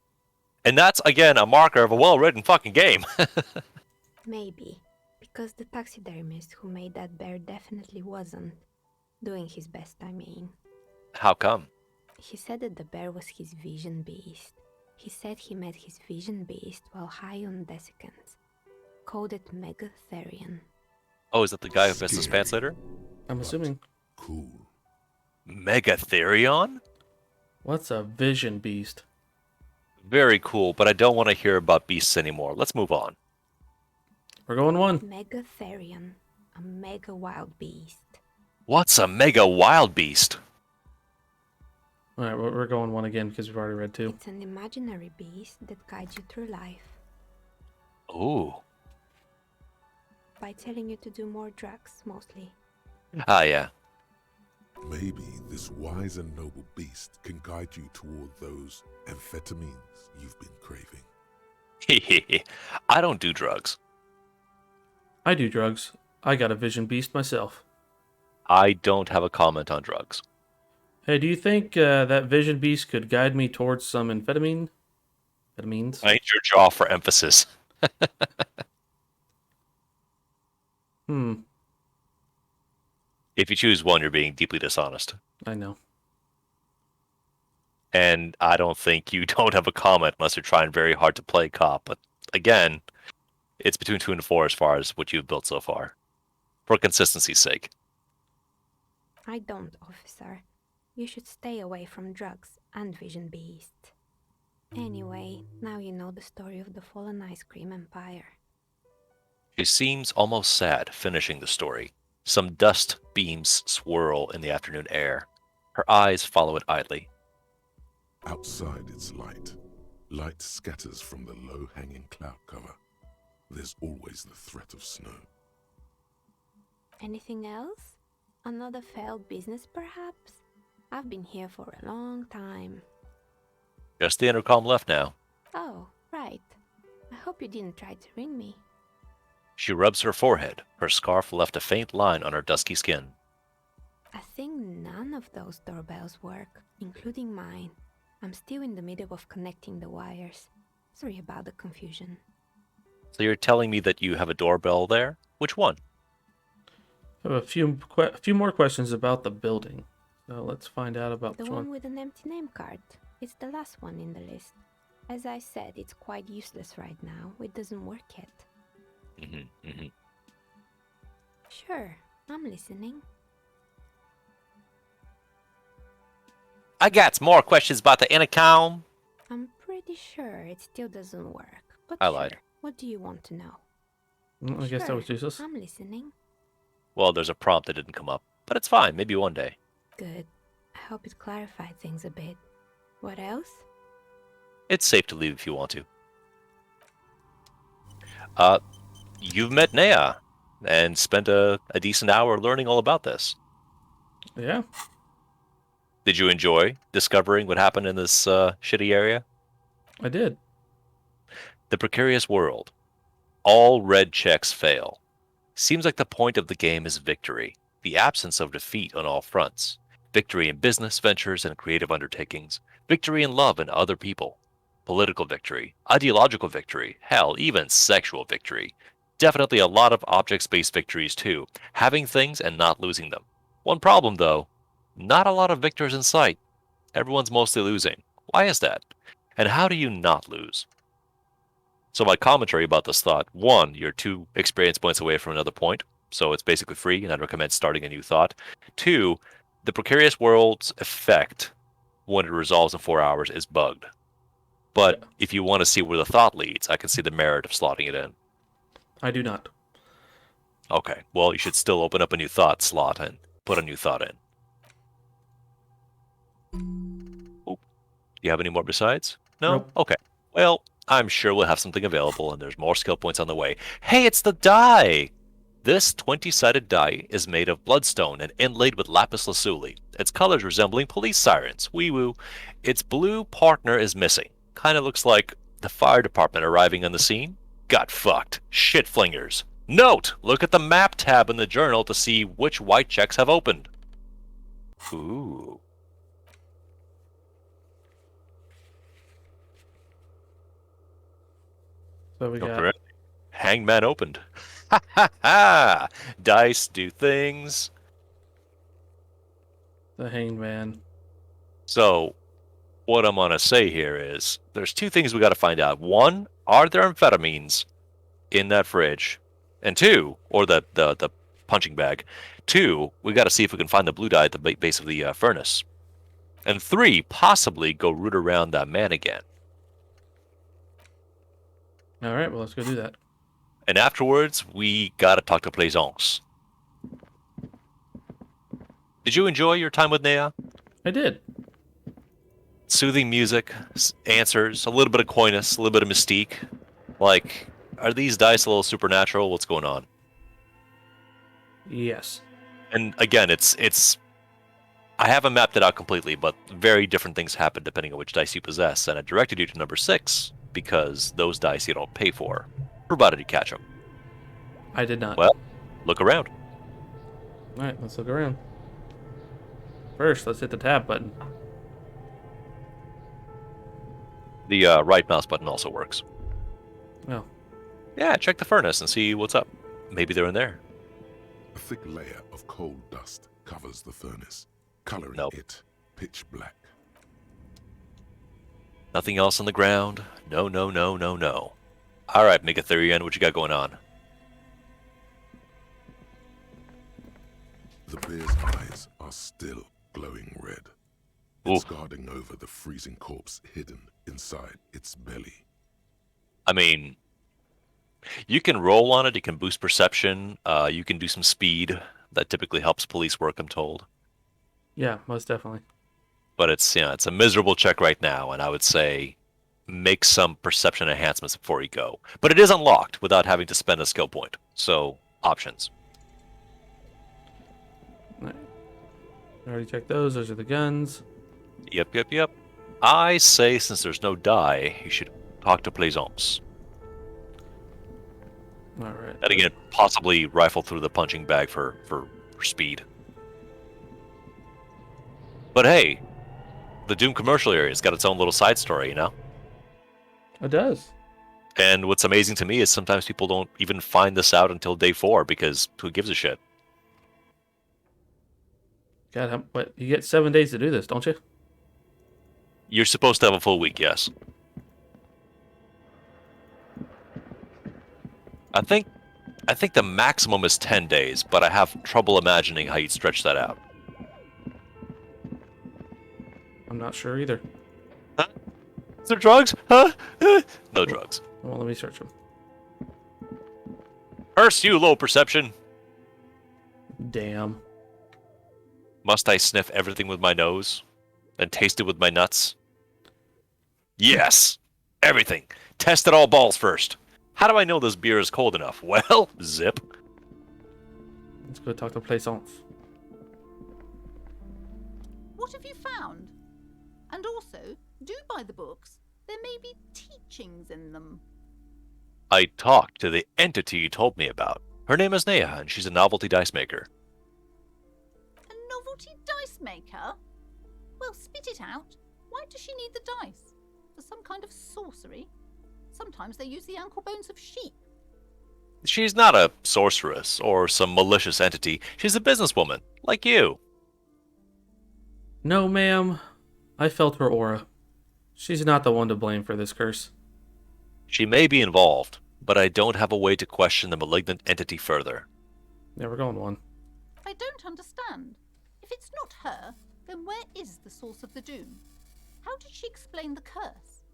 And that's, again, a marker of a well-written fucking game. Maybe. Because the taxidermist who made that bear definitely wasn't. Doing his best, I mean. How come? He said that the bear was his vision beast. He said he met his vision beast while high on desiccants. Called it Megatherion. Oh, is that the guy who missed his Scary. pants later? I'm But assuming. Cool. Megatherion? What's a vision beast? Very cool, but I don't want to hear about beasts anymore. Let's move on. We're going one. Megatherion. A mega wild beast. What's a mega wild beast? All right, we're going one again because we've already read two. It's an imaginary beast that guides you through life Ooh. by telling you to do more drugs, mostly. Ah, yeah. Maybe this wise and noble beast can guide you toward those amphetamines you've been craving. I don't do drugs. I do drugs. I got a vision beast myself. I don't have a comment on drugs. Hey, do you think that vision beast could guide me towards some amphetamines? I need your jaw for emphasis. If you choose one, you're being deeply dishonest. I know. And I don't think you don't have a comment unless you're trying very hard to play cop. But again, it's between 2 and 4 as far as what you've built so far. For consistency's sake. I don't, officer. You should stay away from drugs and vision beasts. Anyway, now you know the story of the fallen ice cream empire. She seems almost sad, finishing the story. Some dust beams swirl in the afternoon air. Her eyes follow it idly. Outside it's light. Light scatters from the low-hanging cloud cover. There's always the threat of snow. Anything else? Another failed business, perhaps? I've been here for a long time. Just the intercom left now. Oh, right. I hope you didn't try to ring me. She rubs her forehead. Her scarf left a faint line on her dusky skin. I think none of those doorbells work, including mine. I'm still in the middle of connecting the wires. Sorry about the confusion. So you're telling me that you have a doorbell there? Which one? I have a few more questions about the building. So let's find out about The which one one. with an empty name card. It's the last one in the list. As I said, it's quite useless right now. It doesn't work yet. Sure, I'm listening. I got more questions about the intercom. I'm pretty sure it still doesn't work. But I sure. lied. What do you want to know? I guess that Sure, was useless. I'm listening. Well, there's a prompt that didn't come up. But it's fine, maybe one day. Good. I hope it clarified things a bit. What else? It's safe to leave if you want to. You've met Nea and spent a decent hour learning all about this. Yeah. Did you enjoy discovering what happened in this shitty area? I did. The precarious world. All red checks fail. Seems like the point of the game is victory, the absence of defeat on all fronts. Victory in business ventures and creative undertakings. Victory in love and other people. Political victory, ideological victory, hell, even sexual victory. Definitely a lot of object-based victories too, having things and not losing them. One problem though, not a lot of victors in sight. Everyone's mostly losing. Why is that? And how do you not lose? So my commentary about this thought, 1, you're 2 experience points away from another point, so it's basically free, and I'd recommend starting a new thought. 2, the precarious world's effect, when it resolves in 4 hours, is bugged. But if you want to see where the thought leads, I can see the merit of slotting it in. I do not. Okay, well, you should still open up a new thought slot and put a new thought in. Oh, do you have any more besides? No? Nope. Okay. Well, I'm sure we'll have something available, and there's more skill points on the way. Hey, it's the die! This 20-sided die is made of bloodstone and inlaid with lapis lazuli. Its colors resembling police sirens. Wee-woo. Its blue partner is missing. Kinda looks like the fire department arriving on the scene. Got fucked. Shit flingers. Note! Look at the map tab in the journal to see which white checks have opened. Ooh. So we got Correct. Hangman opened. Ha ha ha! Dice do things. the Hanged Man. So, what I'm gonna say here is, there's two things we got to find out. One, are there amphetamines in that fridge? And two, or the punching bag. Two, we got to see if we can find the blue dye at the base of the furnace. And three, possibly go root around that man again. All right, well, let's go do that. And afterwards, we gotta talk to Plaisance. Did you enjoy your time with Nea? I did. Soothing music, answers, a little bit of coyness, a little bit of mystique. Like, are these dice a little supernatural? What's going on? Yes. And again, it's. I haven't mapped it out completely, but very different things happen depending on which dice you possess. And I directed you to number 6 because those dice you don't pay for, provided you catch them. I did not. Well, look around. All right, let's look around. First, let's hit the tab button. The right mouse button also works. Oh, Yeah, check the furnace and see what's up. Maybe they're in there. A thick layer of coal dust covers the furnace, coloring Nope. it pitch black. Nothing else on the ground. No, no, no, no, no. All right, Megatherian, what you got going on? The bear's eyes are still glowing red. It's guarding over the freezing corpse hidden inside its belly. I mean, you can roll on it. You can boost perception. You can do some speed. That typically helps police work, I'm told. yeah, most definitely. But it's it's a miserable check right now, and I would say make some perception enhancements before you go. But it is unlocked without having to spend a skill point. So options. All right. I already checked those. Those are the guns. Yep. I say since there's no die, you should talk to Plaisance. All right. And again, possibly rifle through the punching bag for speed. But hey, the Doom commercial area's got its own little side story, you know? It does. And what's amazing to me is sometimes people don't even find this out until day 4 because who gives a shit? God, but you get 7 days to do this, don't you? You're supposed to have a full week, yes. I think the maximum is 10 days, but I have trouble imagining how you'd stretch that out. I'm not sure either. Huh? Is there drugs? Huh? No drugs. Well, let me search them. Curse you, low perception. Damn. Must I sniff everything with my nose? And taste it with my nuts? Yes! Everything. Test it all balls first. How do I know this beer is cold enough? Well, zip. Let's go talk to Plaisance. What have you found? And also, do buy the books. There may be teachings in them. I talked to the entity you told me about. Her name is Nea, and she's a novelty dice maker. A novelty dice maker? Well, spit it out. Why does she need the dice? For some kind of sorcery? Sometimes they use the ankle bones of sheep. She's not a sorceress or some malicious entity. She's a businesswoman, like you. No, ma'am. I felt her aura. She's not the one to blame for this curse. She may be involved, but I don't have a way to question the malignant entity further. Yeah, we're going one. I don't understand. If it's not her, then where is the source of the doom? How did she explain the curse?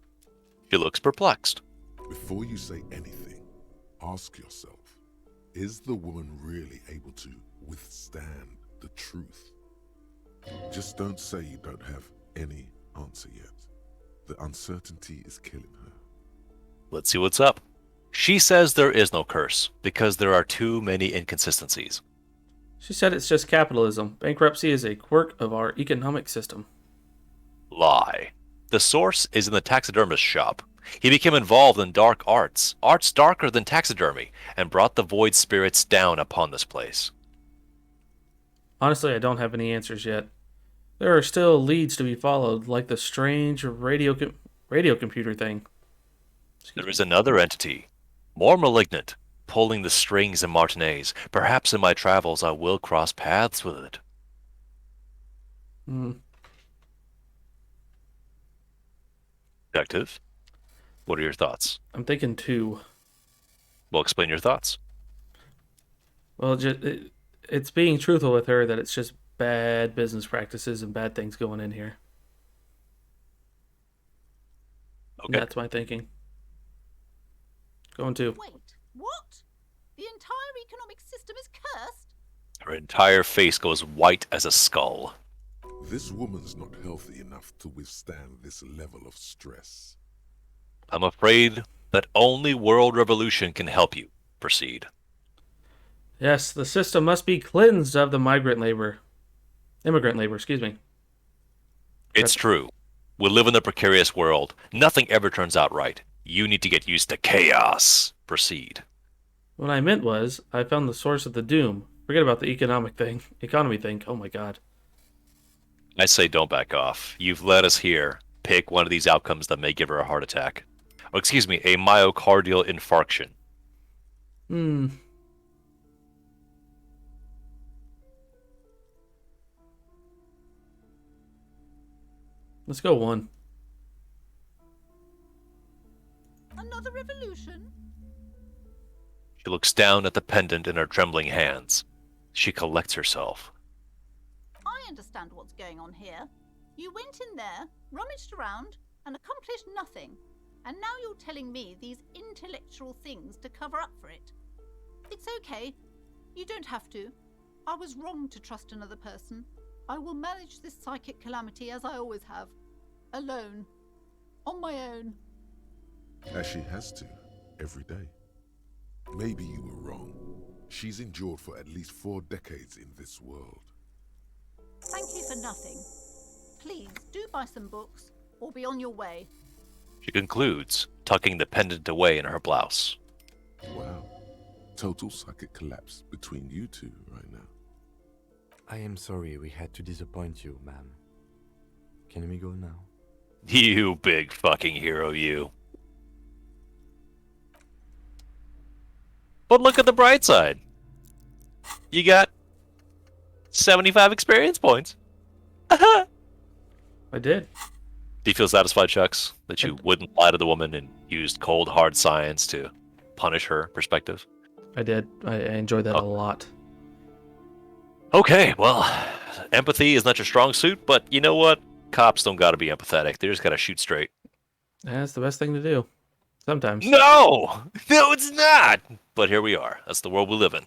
She looks perplexed. Before you say anything, ask yourself, is the woman really able to withstand the truth? Just don't say you don't have any answer yet. The uncertainty is killing her. Let's see what's up. She says there is no curse, because there are too many inconsistencies. She said it's just capitalism. Bankruptcy is a quirk of our economic system. Lie. The source is in the taxidermist's shop. He became involved in dark arts darker than taxidermy, and brought the void spirits down upon this place. Honestly, I don't have any answers yet. There are still leads to be followed, like the strange radio computer thing. There is another entity, More malignant, pulling the strings in Martinez. Perhaps in my travels I will cross paths with it. Hmm. Detective, what are your thoughts? I'm thinking two. Well, explain your thoughts. Well, it's being truthful with her that it's just bad business practices and bad things going in here. Okay. That's my thinking. Going two. Wait, what? The entire economic system is cursed? Her entire face goes white as a skull. This woman's not healthy enough to withstand this level of stress. I'm afraid that only world revolution can help you. Proceed. Yes, the system must be cleansed of the immigrant labor, excuse me. It's true. We live in a precarious world. Nothing ever turns out right. You need to get used to chaos. Proceed. What I meant was, I found the source of the doom. Forget about the economy thing. Oh my god. I say don't back off. You've led us here. Pick one of these outcomes that may give her a heart attack. Oh, excuse me, a myocardial infarction. Hmm. Let's go one. Another revolution? She looks down at the pendant in her trembling hands. She collects herself. I understand what's going on here. You went in there, rummaged around, and accomplished nothing. And now you're telling me these intellectual things to cover up for it. It's okay. You don't have to. I was wrong to trust another person. I will manage this psychic calamity as I always have. Alone. On my own. As she has to, every day. Maybe you were wrong. She's endured for at least 4 decades in this world. Thank you for nothing. Please do buy some books, or be on your way. She concludes, tucking the pendant away in her blouse. Wow. Total psychic collapse between you two right now. I am sorry we had to disappoint you, ma'am. Can we go now? You big fucking hero, you. But look at the bright side. You got 75 experience points. I did. Do you feel satisfied, Chucks, that you wouldn't lie to the woman and used cold, hard science to punish her perspective? I did. I enjoyed that a lot. Okay, well, empathy is not your strong suit, but you know what? Cops don't gotta be empathetic. They just gotta shoot straight. That's the best thing to do. Sometimes. No! No, it's not! But here we are. That's the world we live in.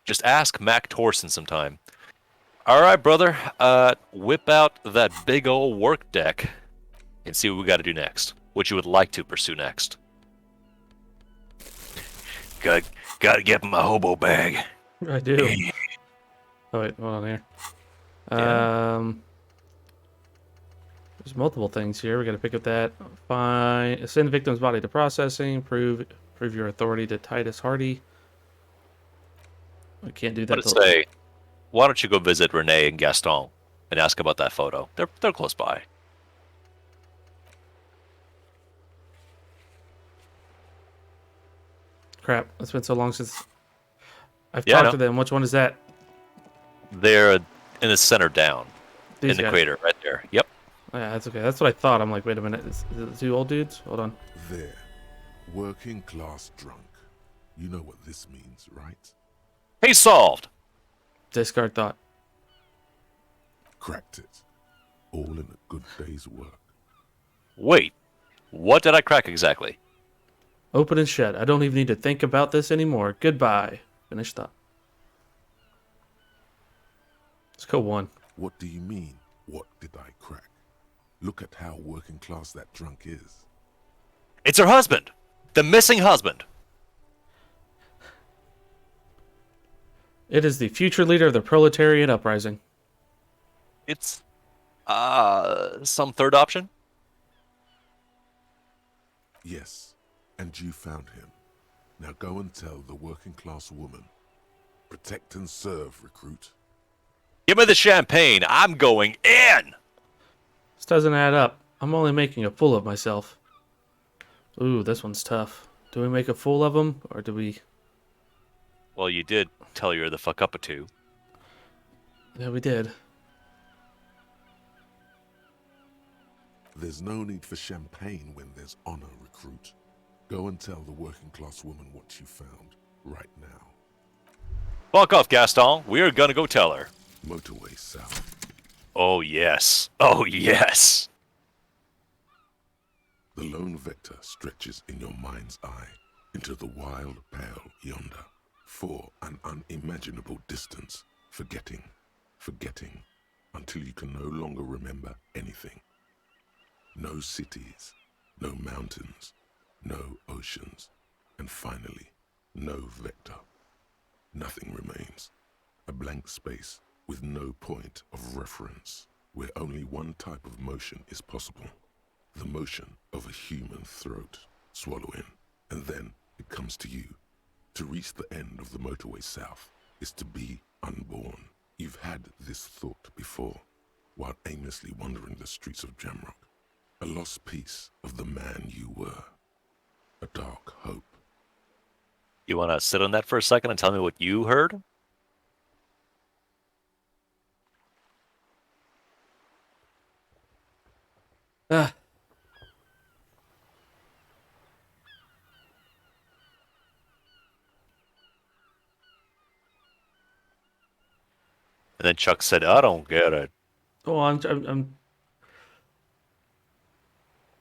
Just ask Mac Torson sometime. Alright, brother. Whip out that big old work deck and see what we gotta do next. What you would like to pursue next. Gotta get my hobo bag. I do. Oh wait, hold on here. There's multiple things here. We got to pick up that. Fine. Send the victim's body to processing. Prove your authority to Titus Hardy. We can't do that. But say, why don't you go visit Renee and Gaston and ask about that photo? They're close by. Crap! It's been so long since I've Yeah, I talked to know. them. Which one is that? They're in the center down. These in the guys. crater, right there. Yep. Oh, yeah, that's okay. That's what I thought. I'm like, wait a minute. Is it the two old dudes? Hold on. There. Working class drunk. You know what this means, right? Hey, solved. Discard thought. Cracked it. All in a good day's work. Wait, what did I crack exactly? Open and shut. I don't even need to think about this anymore. Goodbye. Finish thought. Let's go one. What do you mean, what did I crack? Look at how working class that drunk is. It's her husband. The missing husband. It is the future leader of the proletarian uprising. It's, some third option? Yes, and you found him. Now go and tell the working class woman. Protect and serve, recruit. Give me the champagne. I'm going in. This doesn't add up. I'm only making a fool of myself. Ooh, this one's tough. Do we make a fool of him, or do we... Well, you did tell her the fuck up a two. Yeah, we did. There's no need for champagne when there's honor, recruit. Go and tell the working class woman what you found, right now. Fuck off, Gaston. We're gonna go tell her. Motorway south. Oh, yes. Oh, yes. The lone vector stretches in your mind's eye into the wild pale yonder, for an unimaginable distance, forgetting, until you can no longer remember anything. No cities, no mountains, no oceans, and finally, no vector. Nothing remains. A blank space with no point of reference, where only one type of motion is possible. The motion of a human throat. Swallow in, and then it comes to you. To reach the end of the motorway south is to be unborn. You've had this thought before, while aimlessly wandering the streets of Jamrock. A lost piece of the man you were. A dark hope. You want to sit on that for a second and tell me what you heard? Ah, And then Chuck said, I don't get it. oh, I'm...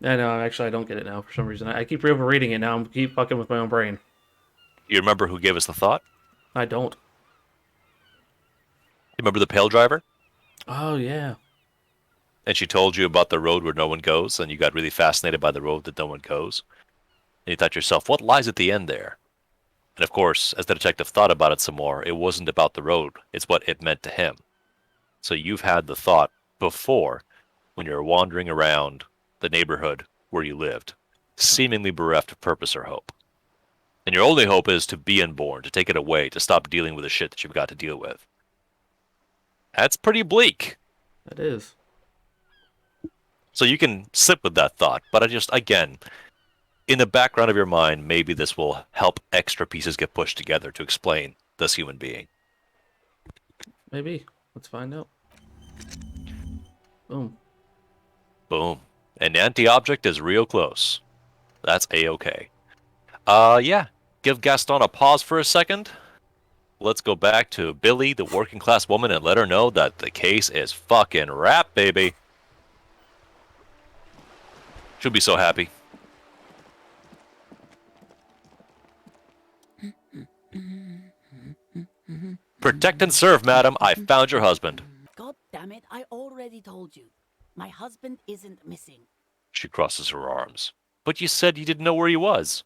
Yeah, no, actually, I don't get it now for some reason. I keep overreading it now. I keep fucking with my own brain. You remember who gave us the thought? I don't. You remember the Pale Driver? Oh, yeah. And she told you about the road where no one goes, and you got really fascinated by the road that no one goes. And you thought to yourself, what lies at the end there? And of course, as the detective thought about it some more, it wasn't about the road. It's what it meant to him. So you've had the thought before when you were wandering around the neighborhood where you lived, seemingly bereft of purpose or hope. And your only hope is to be unborn, to take it away, to stop dealing with the shit that you've got to deal with. That's pretty bleak. That is. So you can sit with that thought, but again, in the background of your mind, maybe this will help extra pieces get pushed together to explain this human being. Maybe. Let's find out. Boom. Boom. And the anti-object is real close. That's A-okay. Yeah. Give Gaston a pause for a second. Let's go back to Billy, the working class woman, and let her know that the case is fucking wrapped, baby. She'll be so happy. Protect and serve, madam. I found your husband. God damn it, I already told you. My husband isn't missing. She crosses her arms. But you said you didn't know where he was.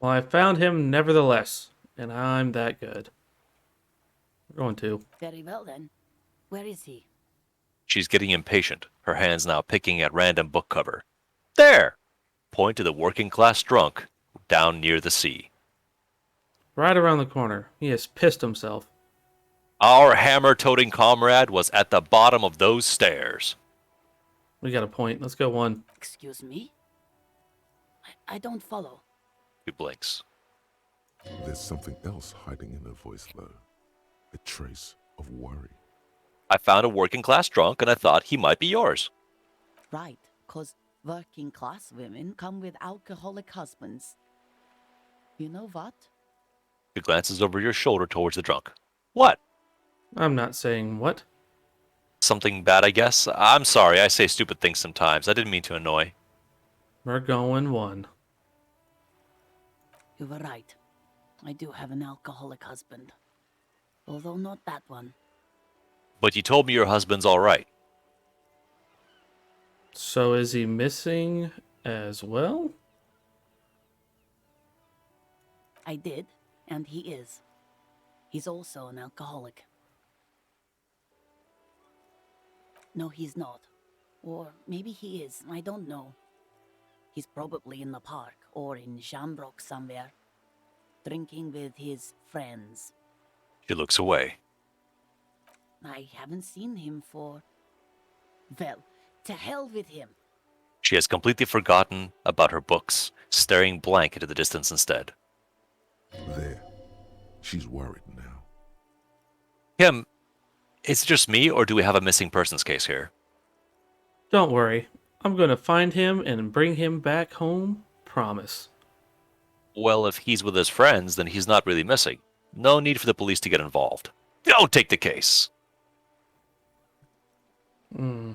Well, I found him nevertheless, and I'm that good. We're going to. Very well then. Where is he? She's getting impatient, her hands now picking at random book cover. There! Point to the working class drunk down near the sea. Right around the corner. He has pissed himself. Our hammer-toting comrade was at the bottom of those stairs. We got a point. Let's go one. Excuse me? I don't follow. He blinks. There's something else hiding in her voice, though. A trace of worry. I found a working class drunk and I thought he might be yours. Right, 'cause working class women come with alcoholic husbands. You know what? He glances over your shoulder towards the drunk. What? I'm not saying what. Something bad, I guess? I'm sorry, I say stupid things sometimes. I didn't mean to annoy. We're going one. You were right. I do have an alcoholic husband. Although not that one. But you told me your husband's all right. So is he missing as well? I did, and he is. He's also an alcoholic. No, he's not. Or maybe he is, I don't know. He's probably in the park or in Shamrock somewhere, drinking with his friends. She looks away. I haven't seen him for... Well, to hell with him. She has completely forgotten about her books, staring blank into the distance instead. There. She's worried now. Kim, is it just me, or do we have a missing persons case here? Don't worry. I'm going to find him and bring him back home. Promise. Well, if he's with his friends, then he's not really missing. No need for the police to get involved. Don't take the case. Hmm.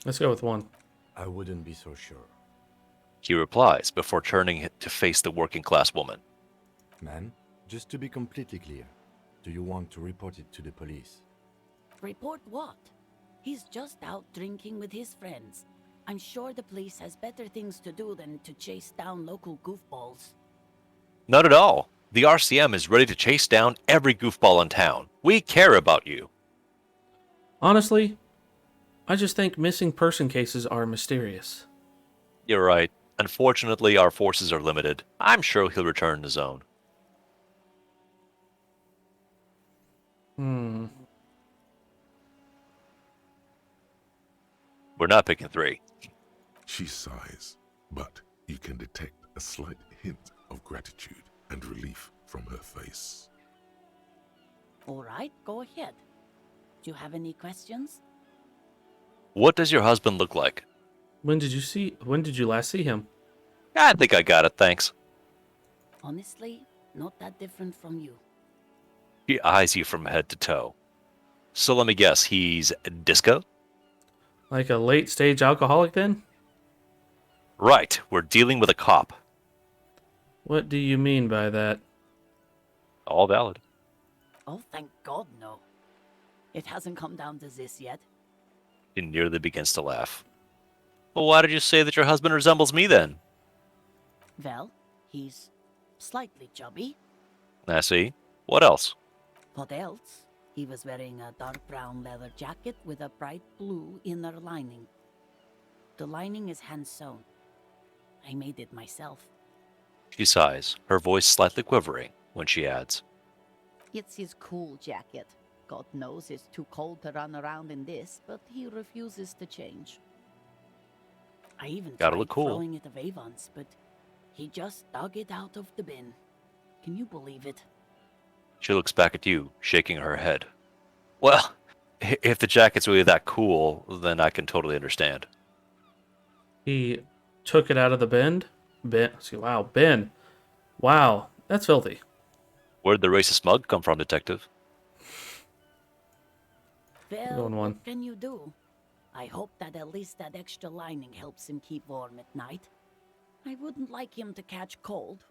Let's go with 1. I wouldn't be so sure. He replies before turning to face the working class woman. Ma'am, just to be completely clear, do you want to report it to the police? Report what? He's just out drinking with his friends. I'm sure the police has better things to do than to chase down local goofballs. Not at all. The RCM is ready to chase down every goofball in town. We care about you. Honestly, I just think missing person cases are mysterious. You're right. Unfortunately, our forces are limited. I'm sure he'll return to his own. Hmm. We're not picking 3. She sighs, but you can detect a slight hint of gratitude and relief from her face. All right, go ahead. Do you have any questions? What does your husband look like? When did you last see him? I think I got it, thanks. Honestly, not that different from you. He eyes you from head to toe. So let me guess, he's disco? Like a late stage alcoholic then? Right, we're dealing with a cop. What do you mean by that? All valid. Oh, thank God, no. It hasn't come down to this yet. He nearly begins to laugh. Well, why did you say that your husband resembles me then? Well, he's slightly chubby. I see. What else? What else? He was wearing a dark brown leather jacket with a bright blue inner lining. The lining is hand-sewn. I made it myself. She sighs, her voice slightly quivering, when she adds, It's his cool jacket. God knows it's too cold to run around in this, but he refuses to change. I even Gotta tried look cool. throwing it away once, but he just dug it out of the bin. Can you believe it? She looks back at you, shaking her head. Well, if the jacket's really that cool, then I can totally understand. He took it out of the bin? Bin. Wow, that's filthy. Where'd the racist mug come from, detective? Well, Going 1. what can you do? I hope that at least that extra lining helps him keep warm at night. I wouldn't like him to catch cold.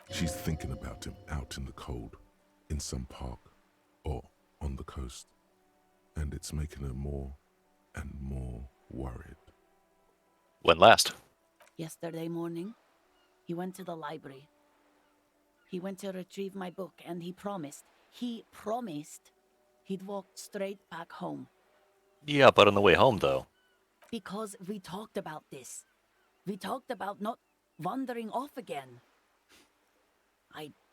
She's thinking about him out in the cold, in some park, or on the coast. And it's making her more and more worried. When last? Yesterday morning, he went to the library. He went to retrieve my book, and he promised he'd walk straight back home. Yeah, but on the way home, though. Because we talked about this. We talked about not wandering off again.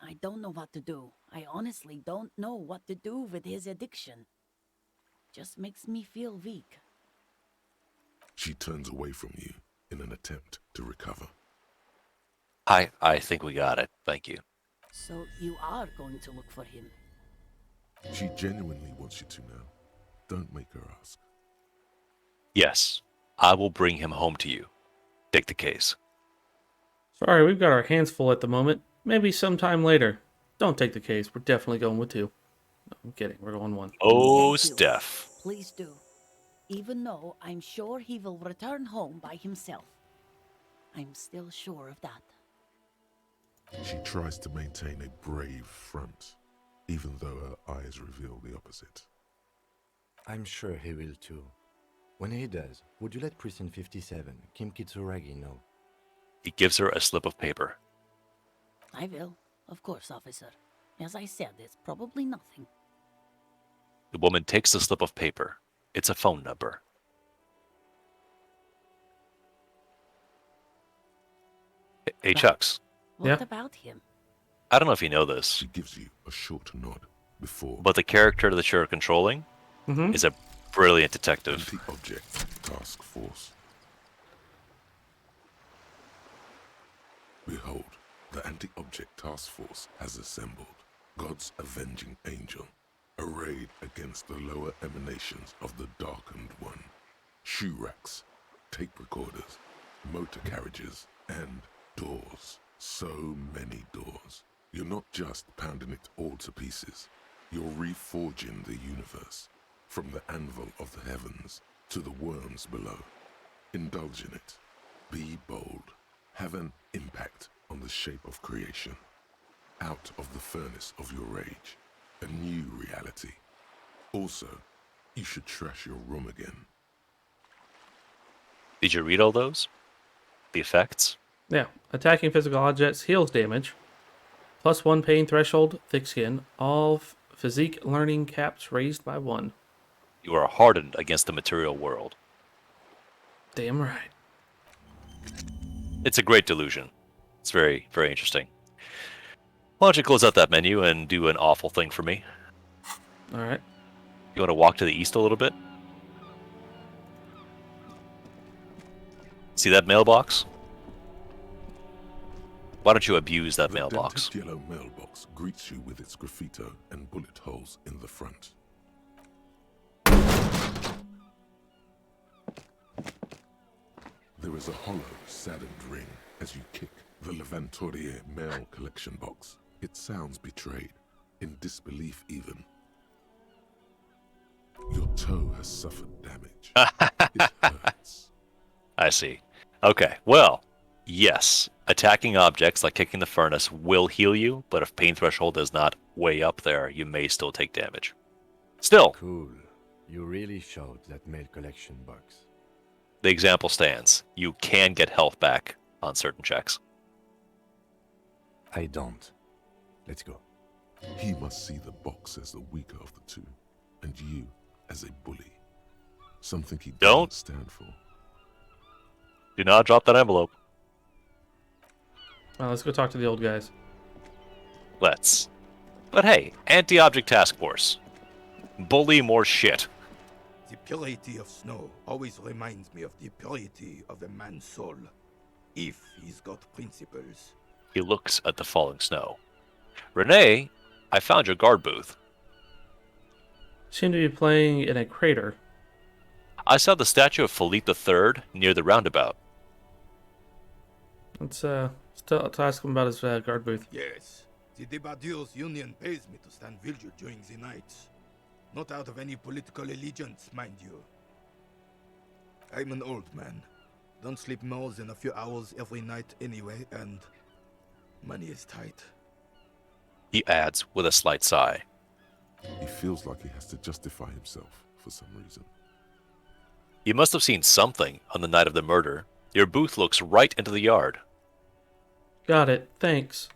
I don't know what to do. I honestly don't know what to do with his addiction. Just makes me feel weak. She turns away from you in an attempt to recover. I think we got it. Thank you. So you are going to look for him. She genuinely wants you to now. Don't make her ask. Yes, I will bring him home to you. Take the case. Sorry, we've got our hands full at the moment. Maybe sometime later. Don't take the case. We're definitely going with 2. No, I'm kidding. We're going 1. Oh, Thank you. Steph. Please do. Even though I'm sure he will return home by himself. I'm still sure of that. She tries to maintain a brave front, even though her eyes reveal the opposite. I'm sure he will too. When he does, would you let Precinct 57, Kim Kitsuragi, know? He gives her a slip of paper. I will. Of course, officer. As I said, it's probably nothing. The woman takes the slip of paper. It's a phone number. Hey, Chucks. What Yeah? about him? I don't know if you know this. She gives you a short nod before. But the character that you're controlling is a brilliant detective. Anti-object task force. Behold, the anti-object task force has assembled. God's avenging angel, arrayed against the lower emanations of the darkened one. Shoe racks, tape recorders, motor carriages, and doors. So many doors. You're not just pounding it all to pieces. You're reforging the universe, from the anvil of the heavens to the worms below. Indulge in it. Be bold. Have an impact on the shape of creation. Out of the furnace of your rage, a new reality. Also, you should trash your room again. Did you read all those? The effects? Yeah. Attacking physical objects heals damage. +1 pain threshold, thick skin. All physique learning caps raised by 1. You are hardened against the material world. Damn right. It's a great delusion. It's very, very interesting. Why don't you close out that menu and do an awful thing for me? All right. You want to walk to the east a little bit? See that mailbox? Why don't you abuse that The mailbox? dented yellow mailbox greets you with its graffito and bullet holes in the front. There is a hollow, saddened ring as you kick the Levantourier mail collection box. It sounds betrayed, in disbelief even. Your toe has suffered damage. It hurts. I see. Okay, well, yes. Attacking objects like kicking the furnace will heal you, but if pain threshold is not way up there, you may still take damage. Still, Cool. You really showed that mail collection box. the example stands. You can get health back on certain checks. I don't. Let's go. He must see the box as the weaker of the two, and you as a bully. Something he Don't. doesn't stand for. Do not drop that envelope. Well, let's go talk to the old guys. Let's. But hey, anti-object task force. Bully more shit. The purity of snow always reminds me of the purity of a man's soul, if he's got principles. He looks at the falling snow. Renee, I found your guard booth. Seem to be playing in a crater. I saw the statue of Philippe III near the roundabout. Let's still ask him about his guard booth. Yes, the Debardeurs Union pays me to stand vigil during the nights. Not out of any political allegiance, mind you. I'm an old man. Don't sleep more than a few hours every night anyway, and money is tight. He adds with a slight sigh. He feels like he has to justify himself for some reason. You must have seen something on the night of the murder. Your booth looks right into the yard. Got it. Thanks.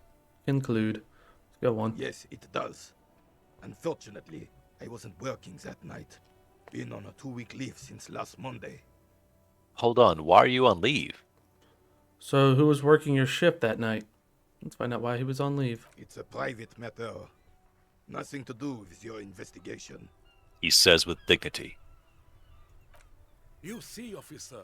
Conclude. Let's go on. Yes, it does. Unfortunately, I wasn't working that night. Been on a 2-week leave since last Monday. Hold on, why are you on leave? So, who was working your shift that night? Let's find out why he was on leave. It's a private matter. Nothing to do with your investigation. He says with dignity. You see, officer,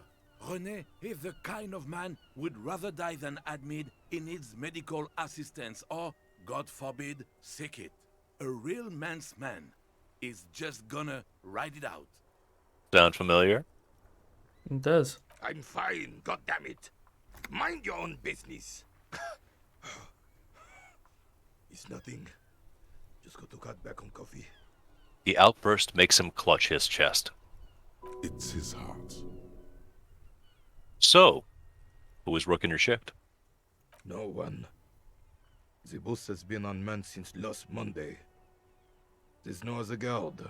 René is the kind of man would rather die than admit he needs medical assistance or, God forbid, sick it. A real man's man is just gonna ride it out. Sound familiar? It does. I'm fine, goddammit. Mind your own business. It's nothing. Just got to cut back on coffee. The outburst makes him clutch his chest. It's his heart. So, who was working your shift? No one. The boss has been unmanned since last Monday. There's no other guard.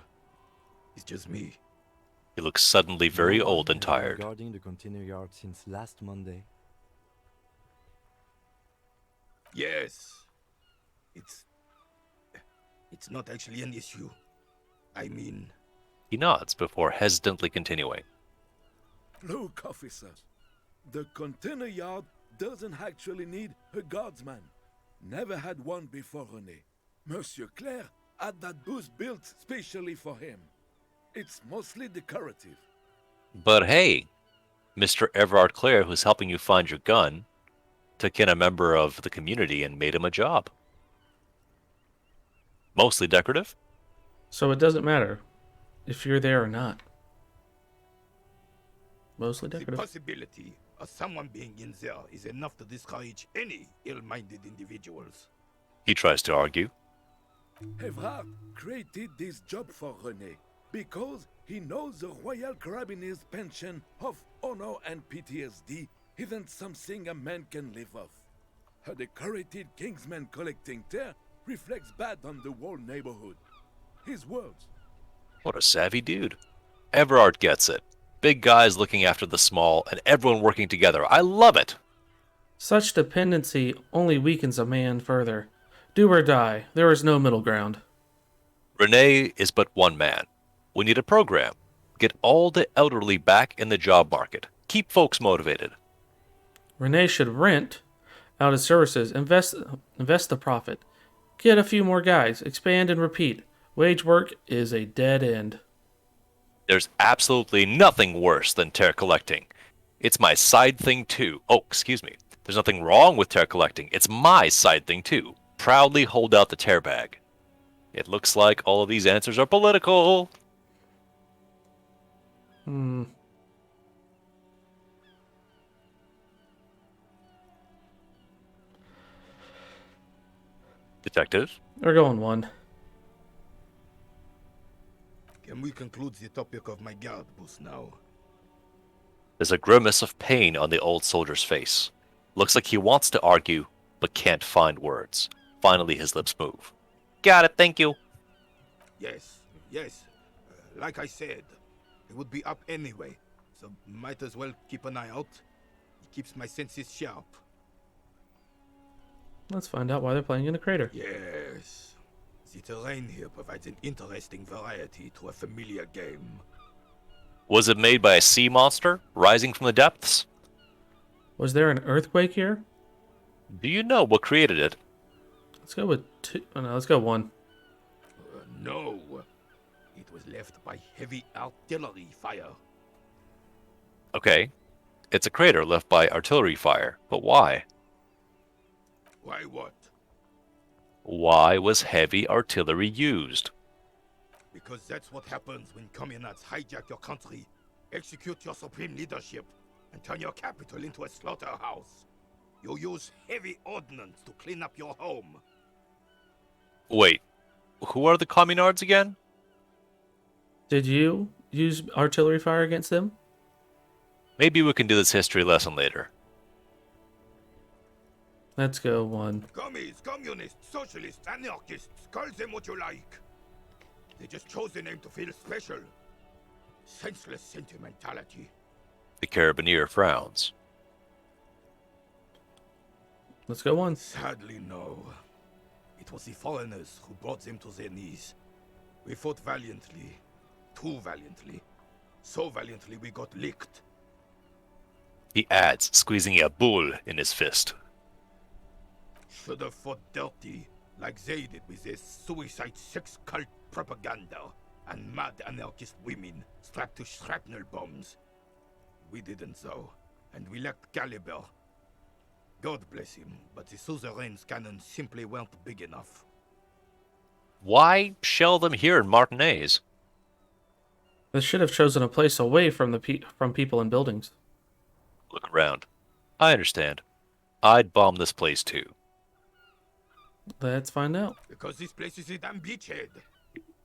It's just me. He looks suddenly very No one old and has been tired. guarding the container yard since last Monday. Yes. It's not actually an issue. I mean, He nods before hesitantly continuing. Look, officer, the container yard doesn't actually need a guardsman. Never had one before, René. Monsieur Claire had that booth built specially for him. It's mostly decorative. But hey, Mr. Everard Clare, who's helping you find your gun, took in a member of the community and made him a job. Mostly decorative? So it doesn't matter if you're there or not. Mostly The decorative. possibility of someone being in there is enough to discourage any ill-minded individuals. He tries to argue. Everard created this job for René because he knows the Royal Carabinier's pension of honor and PTSD isn't something a man can live off. A decorated Kingsman collecting tear reflects bad on the whole neighborhood. His words. What a savvy dude. Everard gets it. Big guys looking after the small, and everyone working together. I love it! Such dependency only weakens a man further. Do or die. There is no middle ground. René is but one man. We need a program. Get all the elderly back in the job market. Keep folks motivated. Renee should rent out his services, invest the profit, get a few more guys, expand and repeat. Wage work is a dead end. There's absolutely nothing worse than tear collecting. It's my side thing too. Oh, excuse me. There's nothing wrong with tear collecting. It's my side thing too. Proudly hold out the tear bag. It looks like all of these answers are political. Detective? We're going one. Can we conclude the topic of my guard boost now? There's a grimace of pain on the old soldier's face. Looks like he wants to argue, but can't find words. Finally, his lips move. Got it, thank you. Yes, yes. Like I said, it would be up anyway, so might as well keep an eye out. It keeps my senses sharp. Let's find out why they're playing in a crater. Yes. The terrain here provides an interesting variety to a familiar game. Was it made by a sea monster rising from the depths? Was there an earthquake here? Do you know what created it? Let's go with two. Oh, no, let's go one. No. It was left by heavy artillery fire. Okay. It's a crater left by artillery fire, but why? Why what? Why was heavy artillery used? Because that's what happens when communards hijack your country, execute your supreme leadership, and turn your capital into a slaughterhouse. You use heavy ordnance to clean up your home. Wait, who are the communards again? Did you use artillery fire against them? Maybe we can do this history lesson later. Let's go one. Commies, communists, socialists, anarchists, call them what you like. They just chose the name to feel special. Senseless sentimentality. The Carabinier frowns. Let's go one. Sadly, no. It was the foreigners who brought them to their knees. We fought valiantly. Too valiantly. So valiantly we got licked. He adds, squeezing a bull in his fist. Should have fought dirty, like they did with their suicide sex cult propaganda and mad anarchist women strapped to shrapnel bombs. We didn't though, and we lacked caliber. God bless him, but the suzerain's cannons simply weren't big enough. Why shell them here in Martinez? They should have chosen a place away from the from people and buildings. Look around. I understand. I'd bomb this place too. Let's find out. Because this place is a damn beachhead.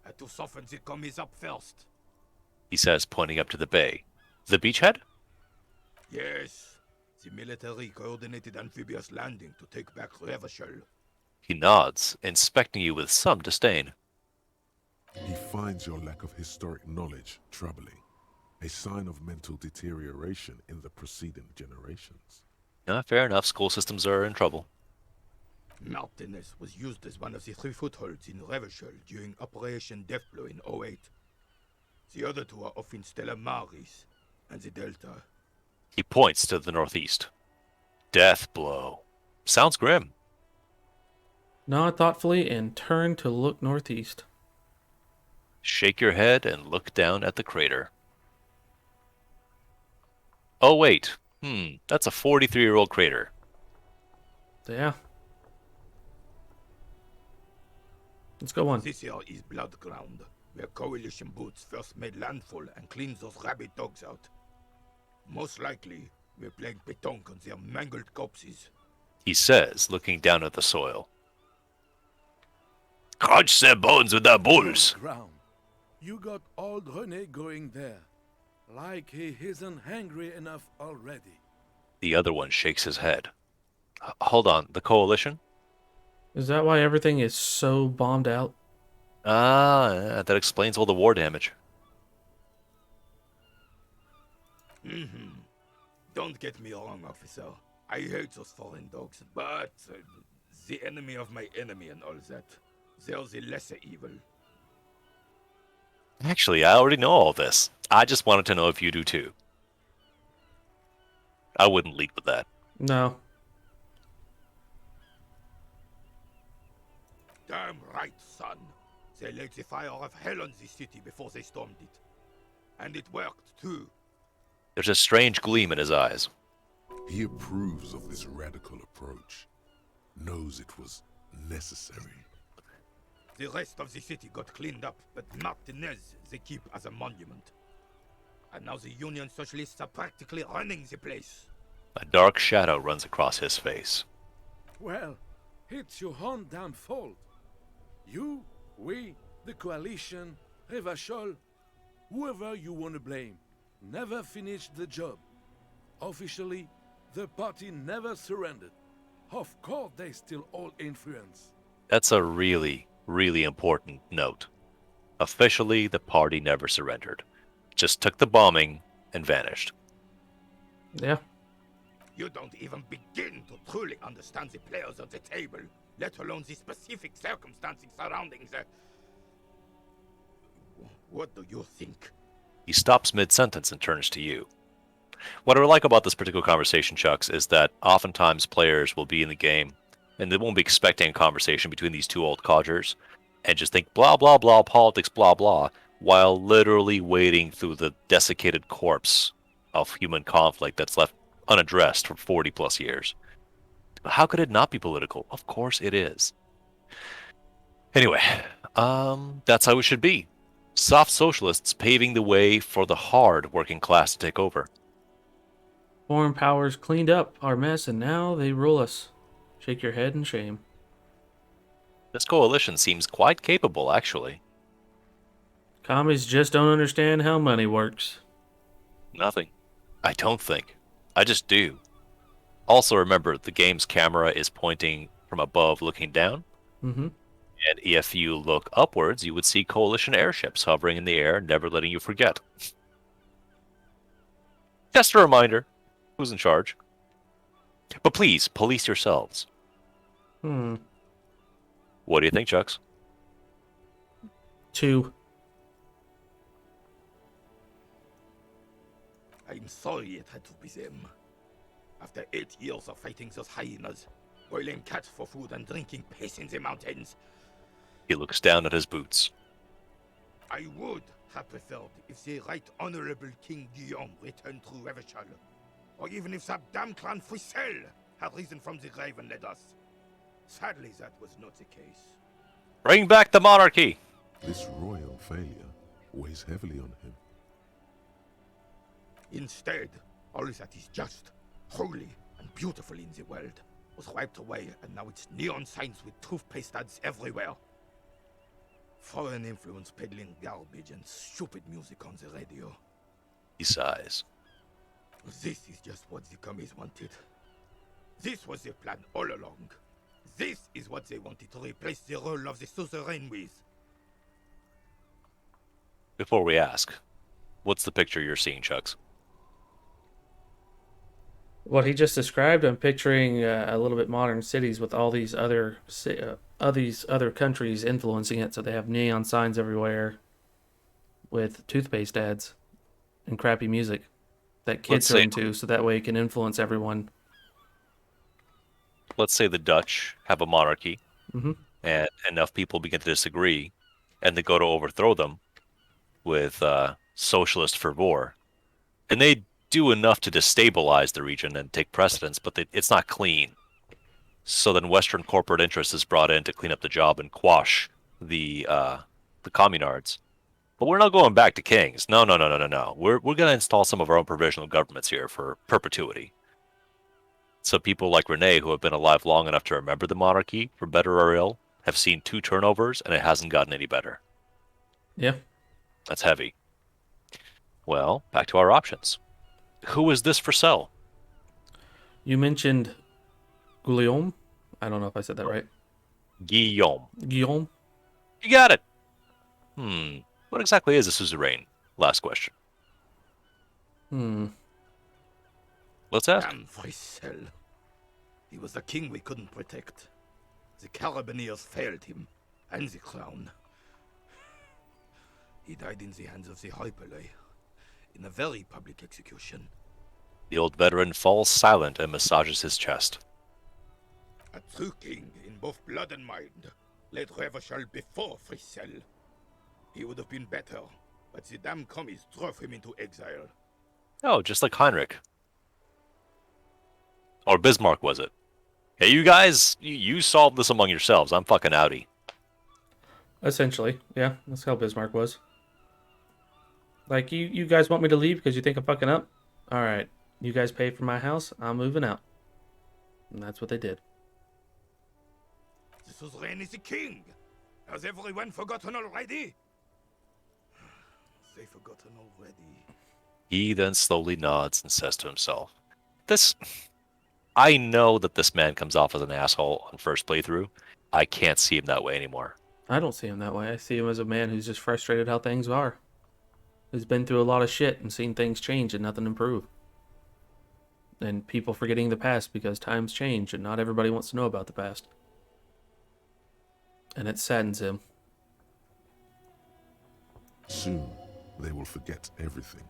Had to soften the commies up first. He says, pointing up to the bay. The beachhead? Yes, the military coordinated amphibious landing to take back Revachol. He nods, inspecting you with some disdain. He finds your lack of historic knowledge troubling, a sign of mental deterioration in the preceding generations. Fair enough, school systems are in trouble. Martinez was used as one of the 3 footholds in Revachol during Operation Deathblow in 08. The other 2 are off in Stella Maris and the Delta. He points to the northeast. Death blow. Sounds grim. Nod thoughtfully and turn to look northeast. Shake your head and look down at the crater. Oh, wait. That's a 43-year-old crater. Yeah. Let's go on. This here is Blood Ground, where Coalition boots first made landfall and cleaned those rabid dogs out. Most likely, we're playing pétanque on their mangled corpses. He says, looking down at the soil. Crunch their bones with their bulls. Ground. You got old René going there. Like he isn't hungry enough already. The other one shakes his head. Hold on, the Coalition? Is that why everything is so bombed out? Ah, that explains all the war damage. Don't get me wrong, officer. I hate those foreign dogs, but the enemy of my enemy and all that. They're the lesser evil. Actually, I already know all this. I just wanted to know if you do too. I wouldn't lead with that. No. Damn right, son. They laid the fire of hell on this city before they stormed it. And it worked, too. There's a strange gleam in his eyes. He approves of this radical approach, knows it was necessary. The rest of the city got cleaned up, but Martinez they keep as a monument. And now the Union Socialists are practically running the place. A dark shadow runs across his face. Well, it's your own damn fault. You, we, the Coalition, Revachol, whoever you want to blame, never finished the job. Officially, the party never surrendered. Of course, they still hold influence. That's a really, really important note. Officially, the party never surrendered. Just took the bombing and vanished. Yeah. You don't even begin to truly understand the players at the table, let alone the specific circumstances surrounding the... What do you think? He stops mid-sentence and turns to you. What I like about this particular conversation, Chucks, is that oftentimes players will be in the game and they won't be expecting a conversation between these two old codgers and just think blah, blah, blah, politics, blah, blah, while literally wading through the desiccated corpse of human conflict that's left unaddressed for 40 plus years. How could it not be political? Of course it is. Anyway, that's how it should be. Soft socialists paving the way for the hard working class to take over. Foreign powers cleaned up our mess and now they rule us. Shake your head in shame. This coalition seems quite capable, actually. Commies just don't understand how money works. Nothing. I don't think. I just do. Also remember, the game's camera is pointing from above looking down. Mm-hmm. And if you look upwards, you would see coalition airships hovering in the air, never letting you forget. Just a reminder. Who's in charge? But please, police yourselves. What do you think, Chucks? 2. I'm sorry it had to be them. After 8 years of fighting those hyenas, boiling cats for food and drinking piss in the mountains, He looks down at his boots. I would have preferred if the Right Honorable King Guillaume returned through Revachol, or even if that damn clan Frisel had risen from the grave and led us. Sadly, that was not the case. Bring back the monarchy! This royal failure weighs heavily on him. Instead, all that is just, holy, and beautiful in the world was wiped away, and now it's neon signs with toothpaste ads everywhere. Foreign influence peddling garbage and stupid music on the radio. He sighs. This is just what the commies wanted. This was their plan all along. This is what they wanted to replace the role of the suzerain with. Before we ask, what's the picture you're seeing, Chucks? What he just described, I'm picturing a little bit modern cities with all these other countries influencing it. So they have neon signs everywhere with toothpaste ads and crappy music that kids are into, so that way it can influence everyone. Let's say the Dutch have a monarchy. and enough people begin to disagree, and they go to overthrow them with socialist fervor, and they do enough to destabilize the region and take precedence, but it's not clean. So then Western corporate interest is brought in to clean up the job and quash the communards. But we're not going back to kings. No, no, no, no, no, no. We're going to install some of our own provisional governments here for perpetuity. So people like Rene, who have been alive long enough to remember the monarchy, for better or ill, have seen 2 turnovers, and it hasn't gotten any better. Yeah. That's heavy. Well, back to our options. Who is this for sale? You mentioned Guillaume. I don't know if I said that right. Guillaume. Guillaume? You got it. What exactly is a suzerain? Last question. Let's ask. Damn Fricelle. He was the king we couldn't protect. The Carabineers failed him, and the crown. He died in the hands of the Hyperlay, in a very public execution. The old veteran falls silent and massages his chest. A true king in both blood and mind led Revachol before Fricelle. He would have been better, but the damn commies drove him into exile. Oh, just like Heinrich. Or Bismarck, was it? Hey, you guys, you solved this among yourselves. I'm fucking outie. Essentially, yeah. That's how Bismarck was. Like, you guys want me to leave because you think I'm fucking up? Alright. You guys pay for my house, I'm moving out. And that's what they did. The suzerain is the king! Has everyone forgotten already? They forgotten already. He then slowly nods and says to himself, I know that this man comes off as an asshole on first playthrough. I can't see him that way anymore. I don't see him that way. I see him as a man who's just frustrated how things are. Who's been through a lot of shit and seen things change and nothing improve. And people forgetting the past because times change and not everybody wants to know about the past. And it saddens him. Soon, they will forget everything.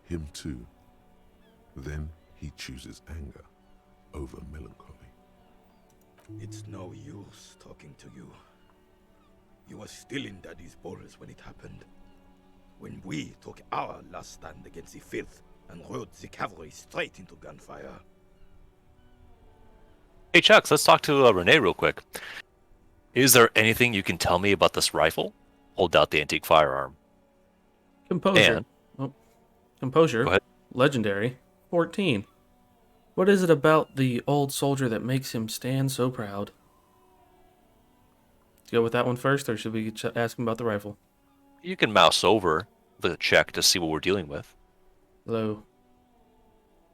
Him too. Then he chooses anger over melancholy. It's no use talking to you. You were still in Daddy's balls when it happened. When we took our last stand against the filth and rode the cavalry straight into gunfire. Hey, Chucks, let's talk to Rene real quick. Is there anything you can tell me about this rifle? Hold out the antique firearm. Composure. And, Composure. Go ahead. Legendary. 14. What is it about the old soldier that makes him stand so proud? Go with that one first, or should we ask him about the rifle? You can mouse over the check to see what we're dealing with. Low.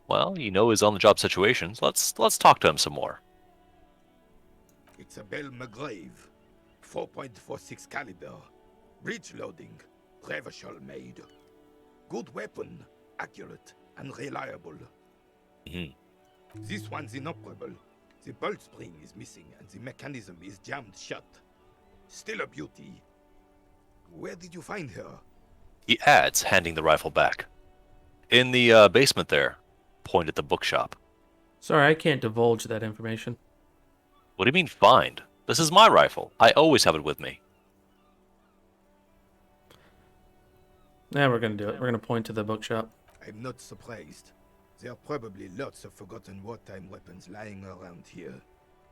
Well, you know his on-the-job situations. Let's talk to him some more. It's a Belle McGrave. 4.46 caliber. Breech loading. Revachol made. Good weapon. Accurate and reliable. This one's inoperable. The bolt spring is missing and the mechanism is jammed shut. Still a beauty. Where did you find her? He adds, handing the rifle back. In the basement there. Point at the bookshop. Sorry, I can't divulge that information. What do you mean find? This is my rifle. I always have it with me. Yeah, we're gonna do it. We're gonna point to the bookshop. I'm not surprised. There are probably lots of forgotten wartime weapons lying around here.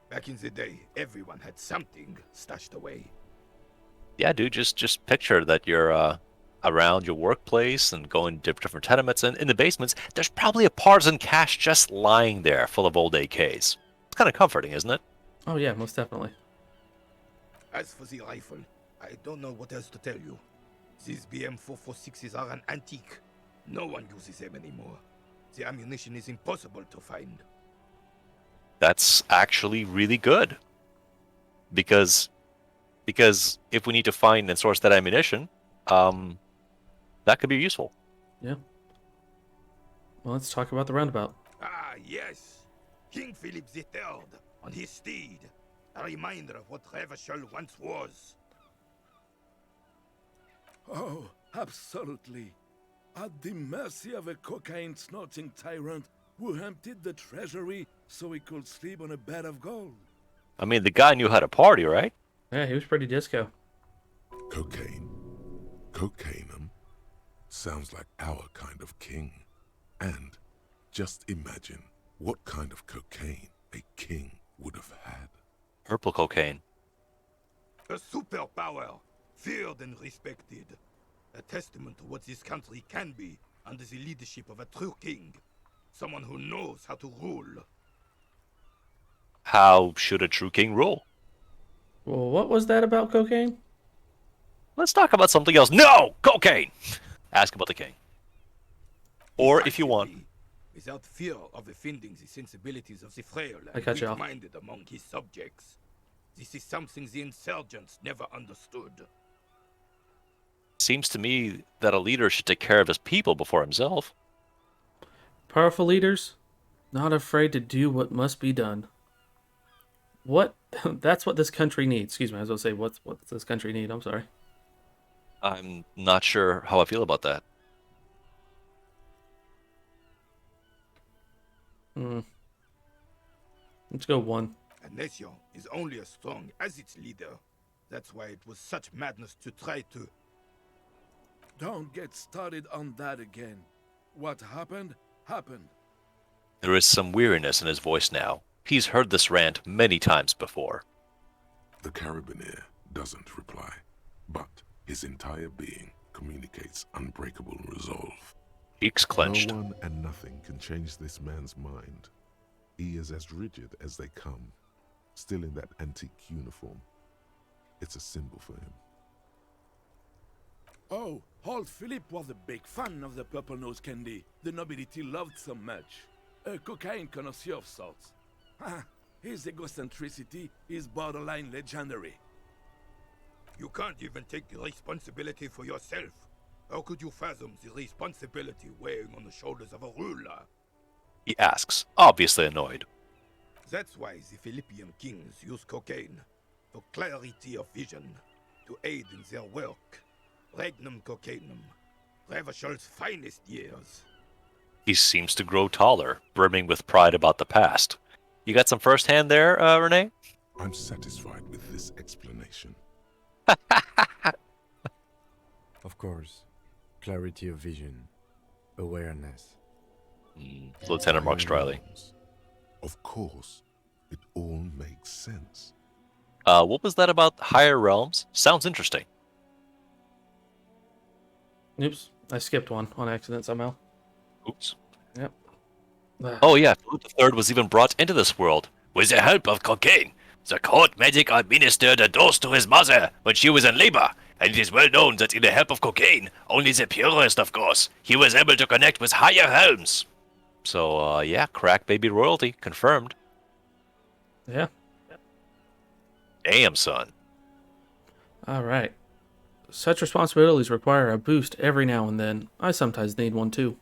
Back in the day, everyone had something stashed away. Yeah, dude, just picture that you're around your workplace and going to different tenements, and in the basements, there's probably a partisan cache just lying there full of old AKs. It's kind of comforting, isn't it? Oh yeah, most definitely. As for the rifle, I don't know what else to tell you. These BM446s are an antique. No one uses them anymore. The ammunition is impossible to find. That's actually really good. Because if we need to find and source that ammunition, that could be useful. Yeah. Well, let's talk about the roundabout. Ah, yes. King Philip III on his steed. A reminder of what Revachol once was. Oh, absolutely. At the mercy of a cocaine-snorting tyrant who emptied the treasury so he could sleep on a bed of gold. I mean, the guy knew how to party, right? Yeah, he was pretty disco. Cocaine. Cocainum. Sounds like our kind of king. And just imagine what kind of cocaine a king would have had. Purple cocaine. A superpower, feared and respected. A testament to what this country can be under the leadership of a true king. Someone who knows how to rule. How should a true king rule? Well, what was that about cocaine? Let's talk about something else. No! Cocaine! Ask about the king. Or, if you want, Decisively, without fear of offending the sensibilities of the frail I and cut you off. weak-minded among his subjects. This is something the insurgents never understood. seems to me that a leader should take care of his people before himself. Powerful leaders, not afraid to do what must be done. What? That's what this country needs. Excuse me, I was going to say, what's this country need? I'm sorry. I'm not sure how I feel about that. Let's go 1. A nation is only as strong as its leader. That's why it was such madness to try to... Don't get started on that again. What happened, happened. There is some weariness in his voice now. He's heard this rant many times before. The Carabiner doesn't reply, but his entire being communicates unbreakable resolve. Cheeks clenched. No one and nothing can change this man's mind. He is as rigid as they come, still in that antique uniform. It's a symbol for him. Oh, old Philip was a big fan of the purple nose candy the nobility loved so much. A cocaine connoisseur of sorts. His egocentricity is borderline legendary. You can't even take the responsibility for yourself. How could you fathom the responsibility weighing on the shoulders of a ruler? He asks, obviously annoyed. That's why the Philippian kings use cocaine, for clarity of vision, to aid in their work. Regnum cocainum, Revachol's finest years. He seems to grow taller, brimming with pride about the past. You got some first hand there, Renee? I'm satisfied with this explanation. Of course, clarity of vision, awareness. Lieutenant Mark Striley. Of course, it all makes sense. What was that about higher realms? Sounds interesting. Oops, I skipped one on accident somehow. Oops. Yep. Oh yeah, Philip III was even brought into this world with the help of cocaine. The court medic administered a dose to his mother when she was in labor, and it is well known that in the help of cocaine, only the purest of course, he was able to connect with higher realms. So, yeah, crack baby royalty, confirmed. Yeah. Damn, son. All right. Such responsibilities require a boost every now and then. I sometimes need one too.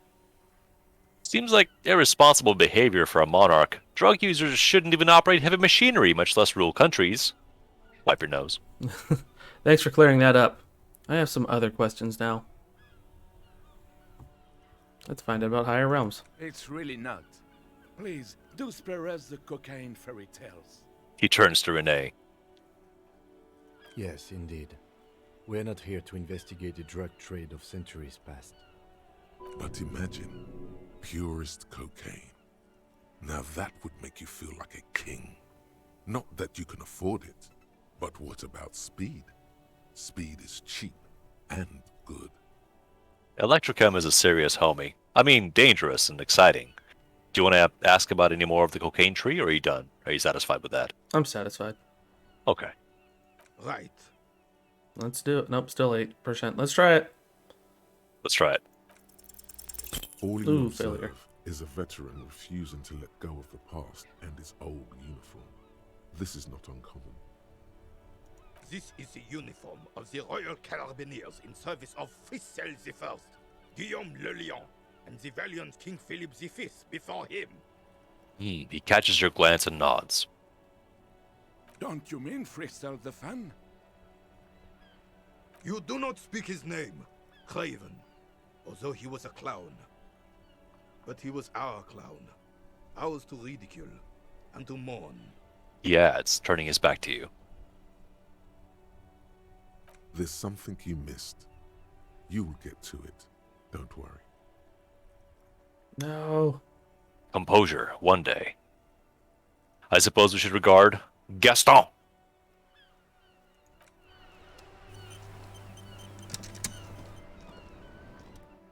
Seems like irresponsible behavior for a monarch. Drug users shouldn't even operate heavy machinery, much less rule countries. Wipe your nose. Thanks for clearing that up. I have some other questions now. Let's find out about higher realms. It's really not. Please, do spare us the cocaine fairy tales. He turns to Renee. Yes, indeed. We're not here to investigate the drug trade of centuries past. But imagine purest cocaine. Now that would make you feel like a king. Not that you can afford it, but what about speed? Speed is cheap and good. Electrochem is a serious homie. I mean, dangerous and exciting. Do you want to ask about any more of the cocaine tree, or are you done? Are you satisfied with that? I'm satisfied. Okay. Right. Let's do it. Nope, still 8%. Let's try it. Let's try it. All you Ooh, observe failure. is a veteran refusing to let go of the past and his old uniform. This is not uncommon. This is the uniform of the Royal Carabiniers in service of Frissel I, Guillaume le Lion, and the valiant King Philip V before him. He catches your glance and nods. Don't you mean Freestyle the fan? You do not speak his name, Craven, although he was a clown. But he was our clown, ours to ridicule and to mourn. He adds, turning his back to you. There's something you missed. You will get to it. Don't worry. No. Composure, one day. I suppose we should regard Gaston.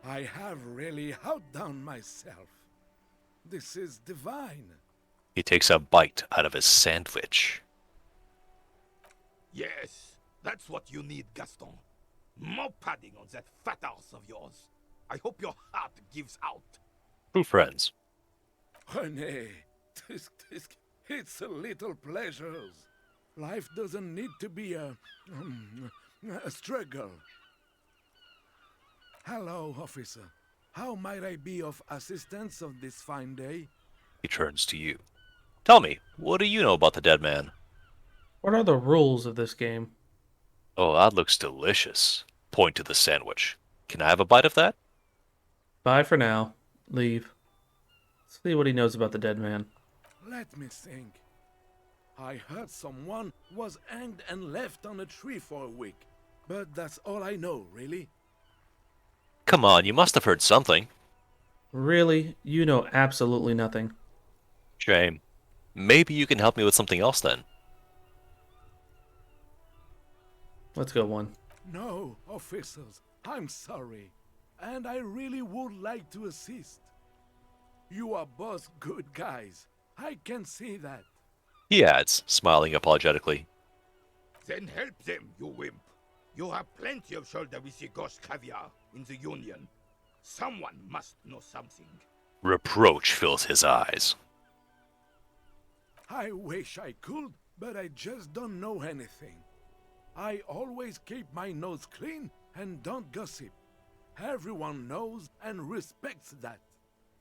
I have really outdone myself. This is divine. He takes a bite out of his sandwich. Yes, that's what you need, Gaston. More padding on that fat arse of yours. I hope your heart gives out. True friends. René, it's a little pleasures. Life doesn't need to be a struggle. Hello, officer. How might I be of assistance on this fine day? He turns to you. Tell me, what do you know about the dead man? What are the rules of this game? Oh, that looks delicious. Point to the sandwich. Can I have a bite of that? Bye for now. Leave. See what he knows about the dead man. Let me think. I heard someone was hanged and left on a tree for a week. But that's all I know, really. Come on, you must have heard something. Really? You know absolutely nothing. Shame. Maybe you can help me with something else then. Let's go one. No, officers, I'm sorry. And I really would like to assist. You are both good guys. I can see that. He adds, smiling apologetically. Then help them, you wimp. You have plenty of shoulder with the ghost caviar in the Union. Someone must know something. Reproach fills his eyes. I wish I could, but I just don't know anything. I always keep my nose clean and don't gossip. Everyone knows and respects that.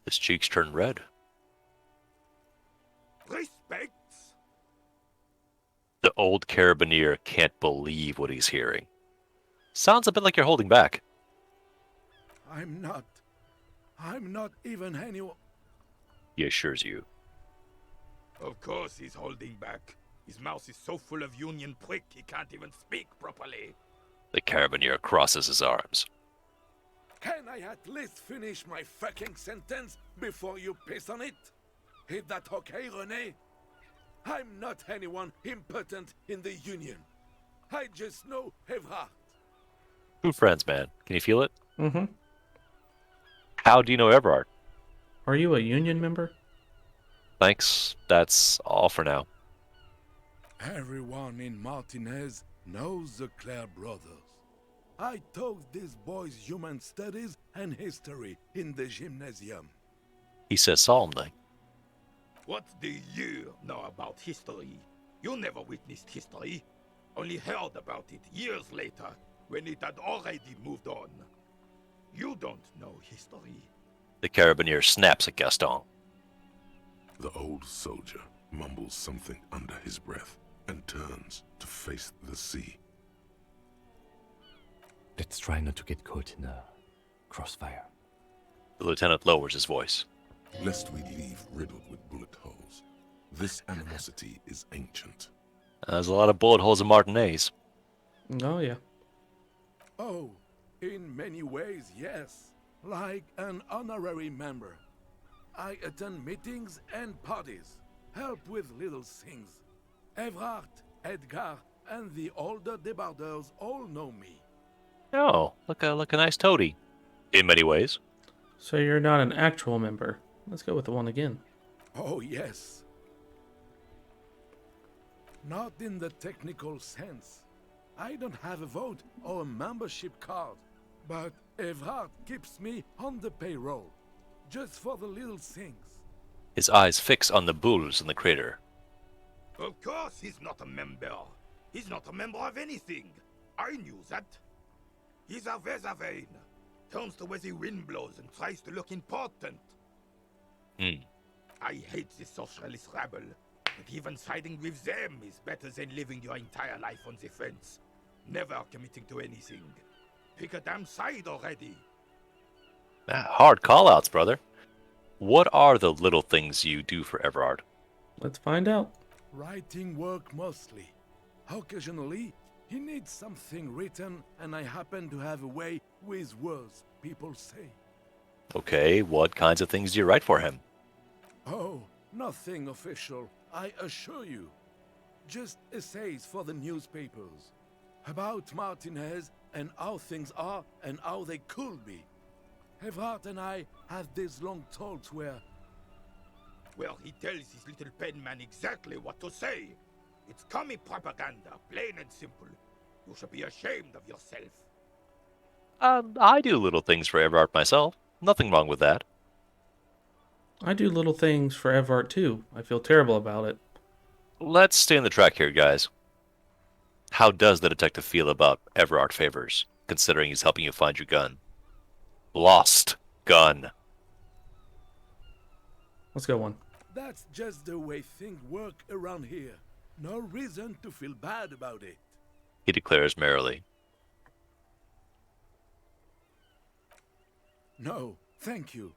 His cheeks turn red. Respects? The old carabiner can't believe what he's hearing. Sounds a bit like you're holding back. I'm not even anyone. He assures you. Of course he's holding back. His mouth is so full of Union prick he can't even speak properly. The carabiner crosses his arms. Can I at least finish my fucking sentence before you piss on it? Is that okay, René? I'm not anyone important in the Union. I just know Evrard. True friends, man. Can you feel it? Mm-hmm. How do you know Everard? Are you a union member? Thanks. That's all for now. Everyone in Martinez knows the Clare brothers. I taught these boys human studies and history in the gymnasium. He says solemnly. What do you know about history? You never witnessed history. Only heard about it years later, when it had already moved on. You don't know history. The carabiner snaps at Gaston. The old soldier mumbles something under his breath and turns to face the sea. Let's try not to get caught in a crossfire. The lieutenant lowers his voice. Lest we leave riddled with bullet holes. This animosity is ancient. There's a lot of bullet holes in Martinez. Oh, yeah. Oh, in many ways, yes. Like an honorary member. I attend meetings and parties, help with little things. Evrard, Edgar, and the older debarders all know me. Oh, look a nice toady. In many ways. So you're not an actual member. Let's go with the one again. Oh, yes. Not in the technical sense. I don't have a vote or a membership card, but Evrard keeps me on the payroll, just for the little things. His eyes fix on the bulls in the crater. Of course he's not a member. He's not a member of anything. I knew that. He's a Vezavane. Turns to where the wind blows and tries to look important. I hate the socialist rabble, but even siding with them is better than living your entire life on the fence. Never committing to anything. Pick a damn side already. Hard call-outs, brother. What are the little things you do for Everard? Let's find out. Writing work mostly. Occasionally, he needs something written, and I happen to have a way with words, people say. Okay, what kinds of things do you write for him? Oh, nothing official, I assure you. Just essays for the newspapers. About Martinez and how things are and how they could be. Evrard and I had these long talks where... Well, he tells his little pen man exactly what to say. It's commie propaganda, plain and simple. You should be ashamed of yourself. I do little things for Everard myself. Nothing wrong with that. I do little things for Evart too. I feel terrible about it. Let's stay on the track here, guys. How does the detective feel about Everard Favors, considering he's helping you find your gun? Lost gun. Let's go one. That's just the way things work around here. No reason to feel bad about it. He declares merrily. No, thank you.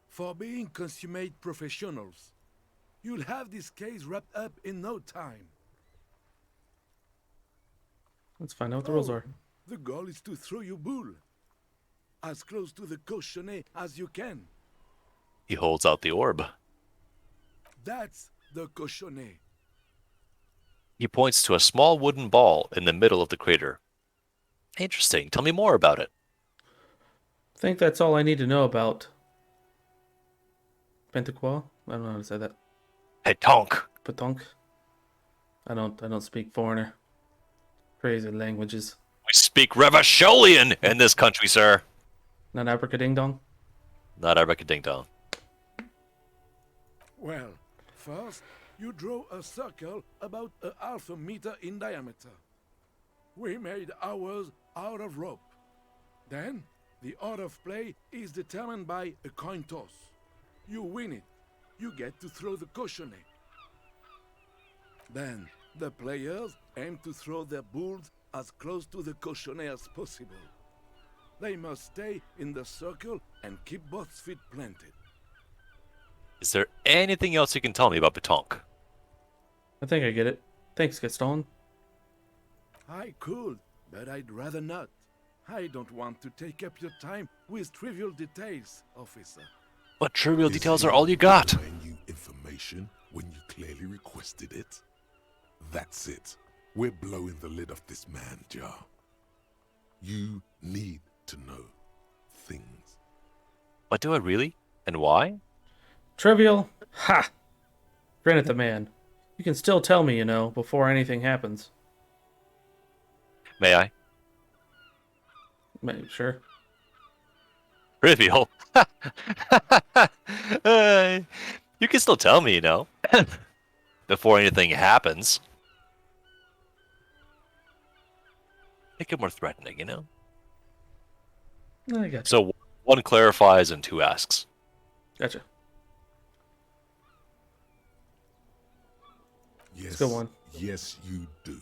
For being consummate professionals. You'll have this case wrapped up in no time. Let's find out what the rules are. The goal is to throw your bull. As close to the cochonnet as you can. He holds out the orb. That's the cochonnet. He points to a small wooden ball in the middle of the crater. Interesting. Tell me more about it. I think that's all I need to know about Pentaqual. I don't know how to say that. Petonk. Patonk. I don't speak foreigner. Crazy languages. We speak Revacholian in this country, sir. Not Abraca Ding Dong? Not Abracading-dong. Well, first, you draw a circle about a half a meter in diameter. We made ours out of rope. Then, the order of play is determined by a coin toss. You win it. You get to throw the cochonnet. Then, the players aim to throw their bulls as close to the cochonnet as possible. They must stay in the circle and keep both feet planted. Is there anything else you can tell me about Petonk? I think I get it. Thanks, Gaston. I could, but I'd rather not. I don't want to take up your time with trivial details, officer. What trivial Is details he are all you got? denying you information when you clearly requested it? That's it. We're blowing the lid off this man jar. You need to know things. But do I really? And why? Trivial? Ha! Grin at the man. You can still tell me, before anything happens. May I? Sure. Trivial. You can still tell me, before anything happens. Make it more threatening, I gotcha. So one clarifies and two asks. Gotcha. Yes, go on. yes, you do.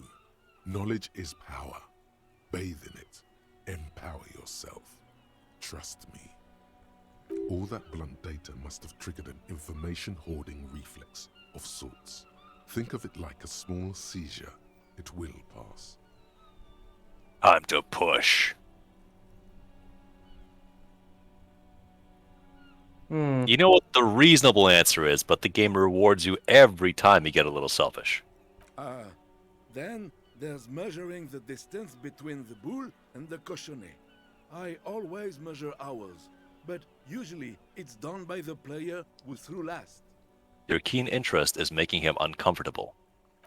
Knowledge is power. Bathe in it. Empower yourself. Trust me. All that blunt data must have triggered an information hoarding reflex of sorts. Think of it like a small seizure. It will pass. Time to push. You know what the reasonable answer is, but the game rewards you every time you get a little selfish. Then there's measuring the distance between the bull and the cochonnet. I always measure ours, but usually it's done by the player who threw last. Your keen interest is making him uncomfortable.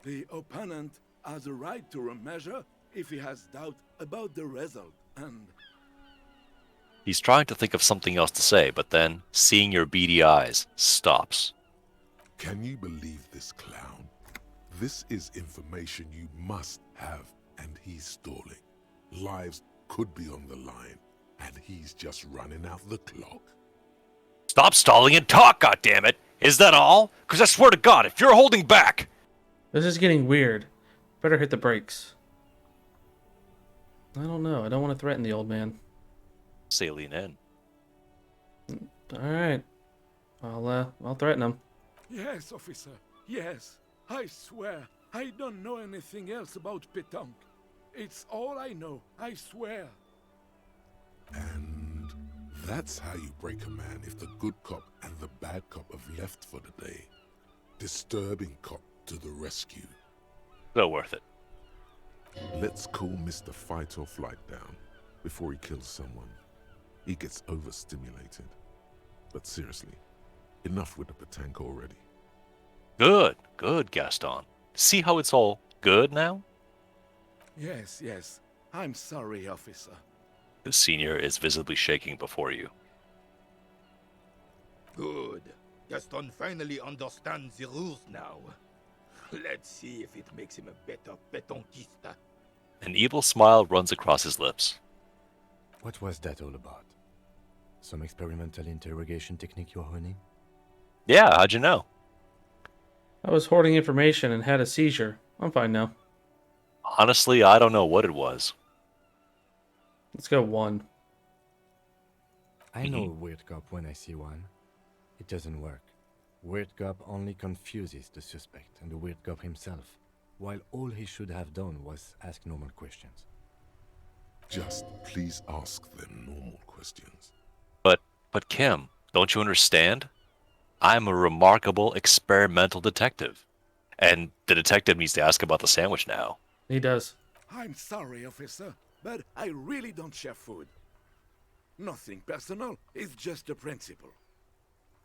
The opponent has a right to remeasure if he has doubt about the result, and... He's trying to think of something else to say, but then, seeing your beady eyes, stops. Can you believe this clown? This is information you must have, and he's stalling. Lives could be on the line, and he's just running out the clock. Stop stalling and talk, goddammit! Is that all? Because I swear to God, if you're holding back... This is getting weird. Better hit the brakes. I don't know. I don't want to threaten the old man. Say lean in. All right. I'll threaten him. Yes, officer, yes. I swear, I don't know anything else about Pétanque. It's all I know, I swear. And that's how you break a man if the good cop and the bad cop have left for the day. Disturbing cop to the rescue. So worth it. Let's cool Mr. Fight or Flight down before he kills someone. He gets overstimulated. But seriously, enough with the Pétanque already. Good, Gaston. See how it's all good now? Yes, yes. I'm sorry, officer. The senior is visibly shaking before you. Good. Gaston finally understands the rules now. Let's see if it makes him a better pétanquista. An evil smile runs across his lips. What was that all about? Some experimental interrogation technique you're honing? Yeah, how'd you know? I was hoarding information and had a seizure. I'm fine now. Honestly, I don't know what it was. Let's go 1. I know a weird cop when I see one. It doesn't work. Weird cop only confuses the suspect and the weird cop himself, while all he should have done was ask normal questions. Just please ask them normal questions. But Kim, don't you understand? I'm a remarkable experimental detective. And the detective needs to ask about the sandwich now. He does. I'm sorry, officer, but I really don't share food. Nothing personal, it's just a principle.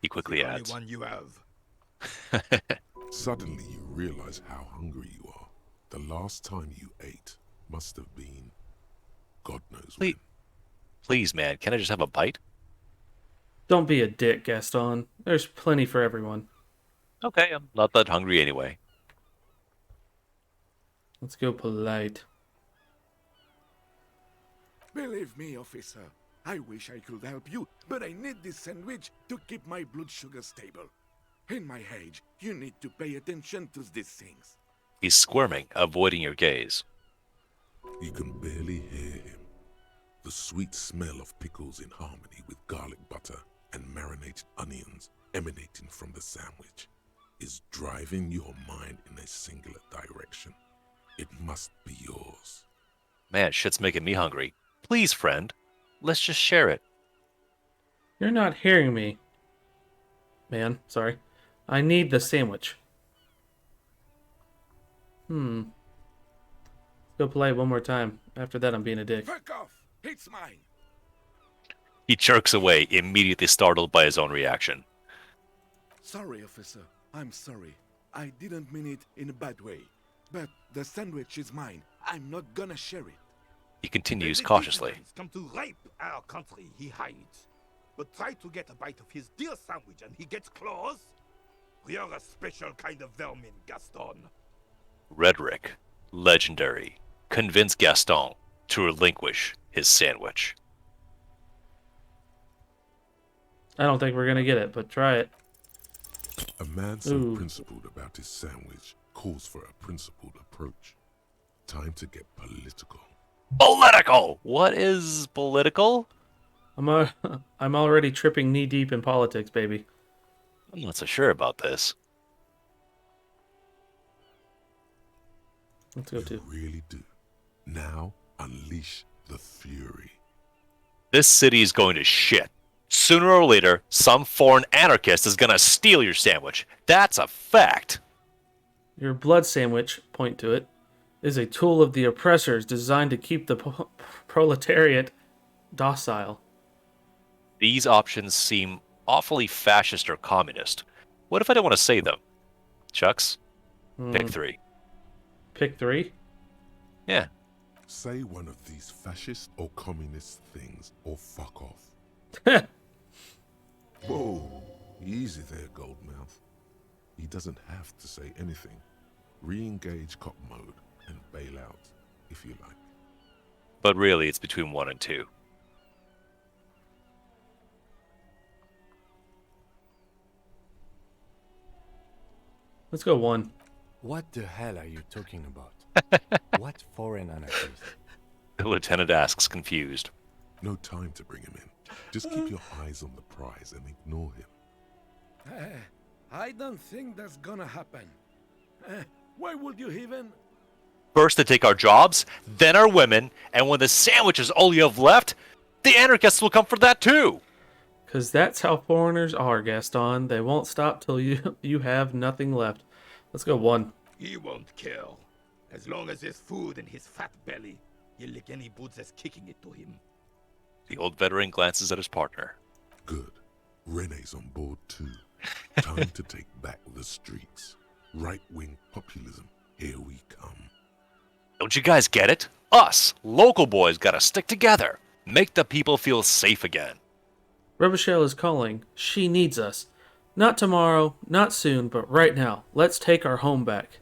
He quickly The adds. only one you have. Suddenly you realize how hungry you are. The last time you ate must have been God knows when. Please, man, can I just have a bite? Don't be a dick, Gaston. There's plenty for everyone. Okay, I'm not that hungry anyway. Let's go polite. Believe me, officer, I wish I could help you, but I need this sandwich to keep my blood sugar stable. In my age, you need to pay attention to these things. He's squirming, avoiding your gaze. You can barely hear him. The sweet smell of pickles in harmony with garlic butter and marinated onions emanating from the sandwich is driving your mind in a singular direction. It must be yours. Man, shit's making me hungry. Please, friend, let's just share it. You're not hearing me. Man, sorry. I need the sandwich. Go polite one more time. After that, I'm being a dick. Fuck off! It's mine! He jerks away, immediately startled by his own reaction. Sorry, officer. I'm sorry. I didn't mean it in a bad way. But the sandwich is mine. I'm not gonna share it. He continues When the cautiously. Indians come to rape our country, he hides. But try to get a bite of his dear sandwich and he gets claws? We are a special kind of vermin, Gaston. Rhetoric, legendary, convince Gaston to relinquish his sandwich. I don't think we're gonna get it, but try it. A man so Ooh. principled about his sandwich calls for a principled approach. Time to get political. Political! What is political? I'm already tripping knee deep in politics, baby. I'm not so sure about this. Let's go You to. really do. Now unleash the fury. This city is going to shit. Sooner or later, some foreign anarchist is gonna steal your sandwich. That's a fact. Your blood sandwich, point to it, is a tool of the oppressors designed to keep the proletariat docile. These options seem awfully fascist or communist. What if I don't want to say them? Chucks, pick 3. Pick 3? Yeah. Say one of these fascist or communist things or fuck off. Whoa, easy there, Goldmouth. He doesn't have to say anything. Re-engage cop mode and bail out, if you like. But really, it's between 1 and 2. Let's go 1. What the hell are you talking about? What foreign anarchist? The lieutenant asks, confused. No time to bring him in. Just keep your eyes on the prize and ignore him. I don't think that's gonna happen. Why would you even? First they take our jobs, then our women, and when the sandwich is all you have left, the anarchists will come for that too. Because that's how foreigners are, Gaston. They won't stop till you have nothing left. Let's go 1. He won't kill. As long as there's food in his fat belly, he'll lick any boots that's kicking it to him. The old veteran glances at his partner. Good. Rene's on board too. Time to take back the streets. Right-wing populism. Here we come. Don't you guys get it? Us, local boys, gotta stick together. Make the people feel safe again. Revachol is calling. She needs us. Not tomorrow, not soon, but right now. Let's take our home back.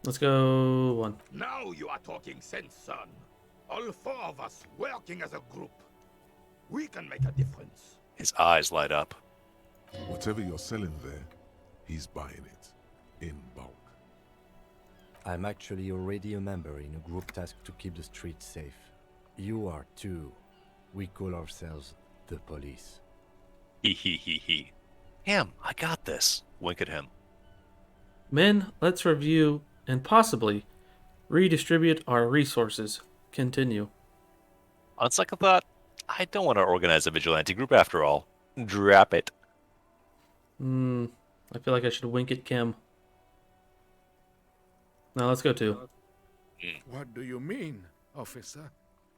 Let's go 1. Now you are talking sense, son. All 4 of us working as a group. We can make a difference. His eyes light up. Whatever you're selling there, he's buying it. In bulk. I'm actually already a member in a group tasked to keep the streets safe. You are too. We call ourselves the police. He. Him, I got this. Wink at him. Men, let's review and possibly redistribute our resources. Continue. On second thought, I don't want to organize a vigilante group after all. Drop it. I feel like I should wink at Kim. Now let's go 2. What do you mean, officer?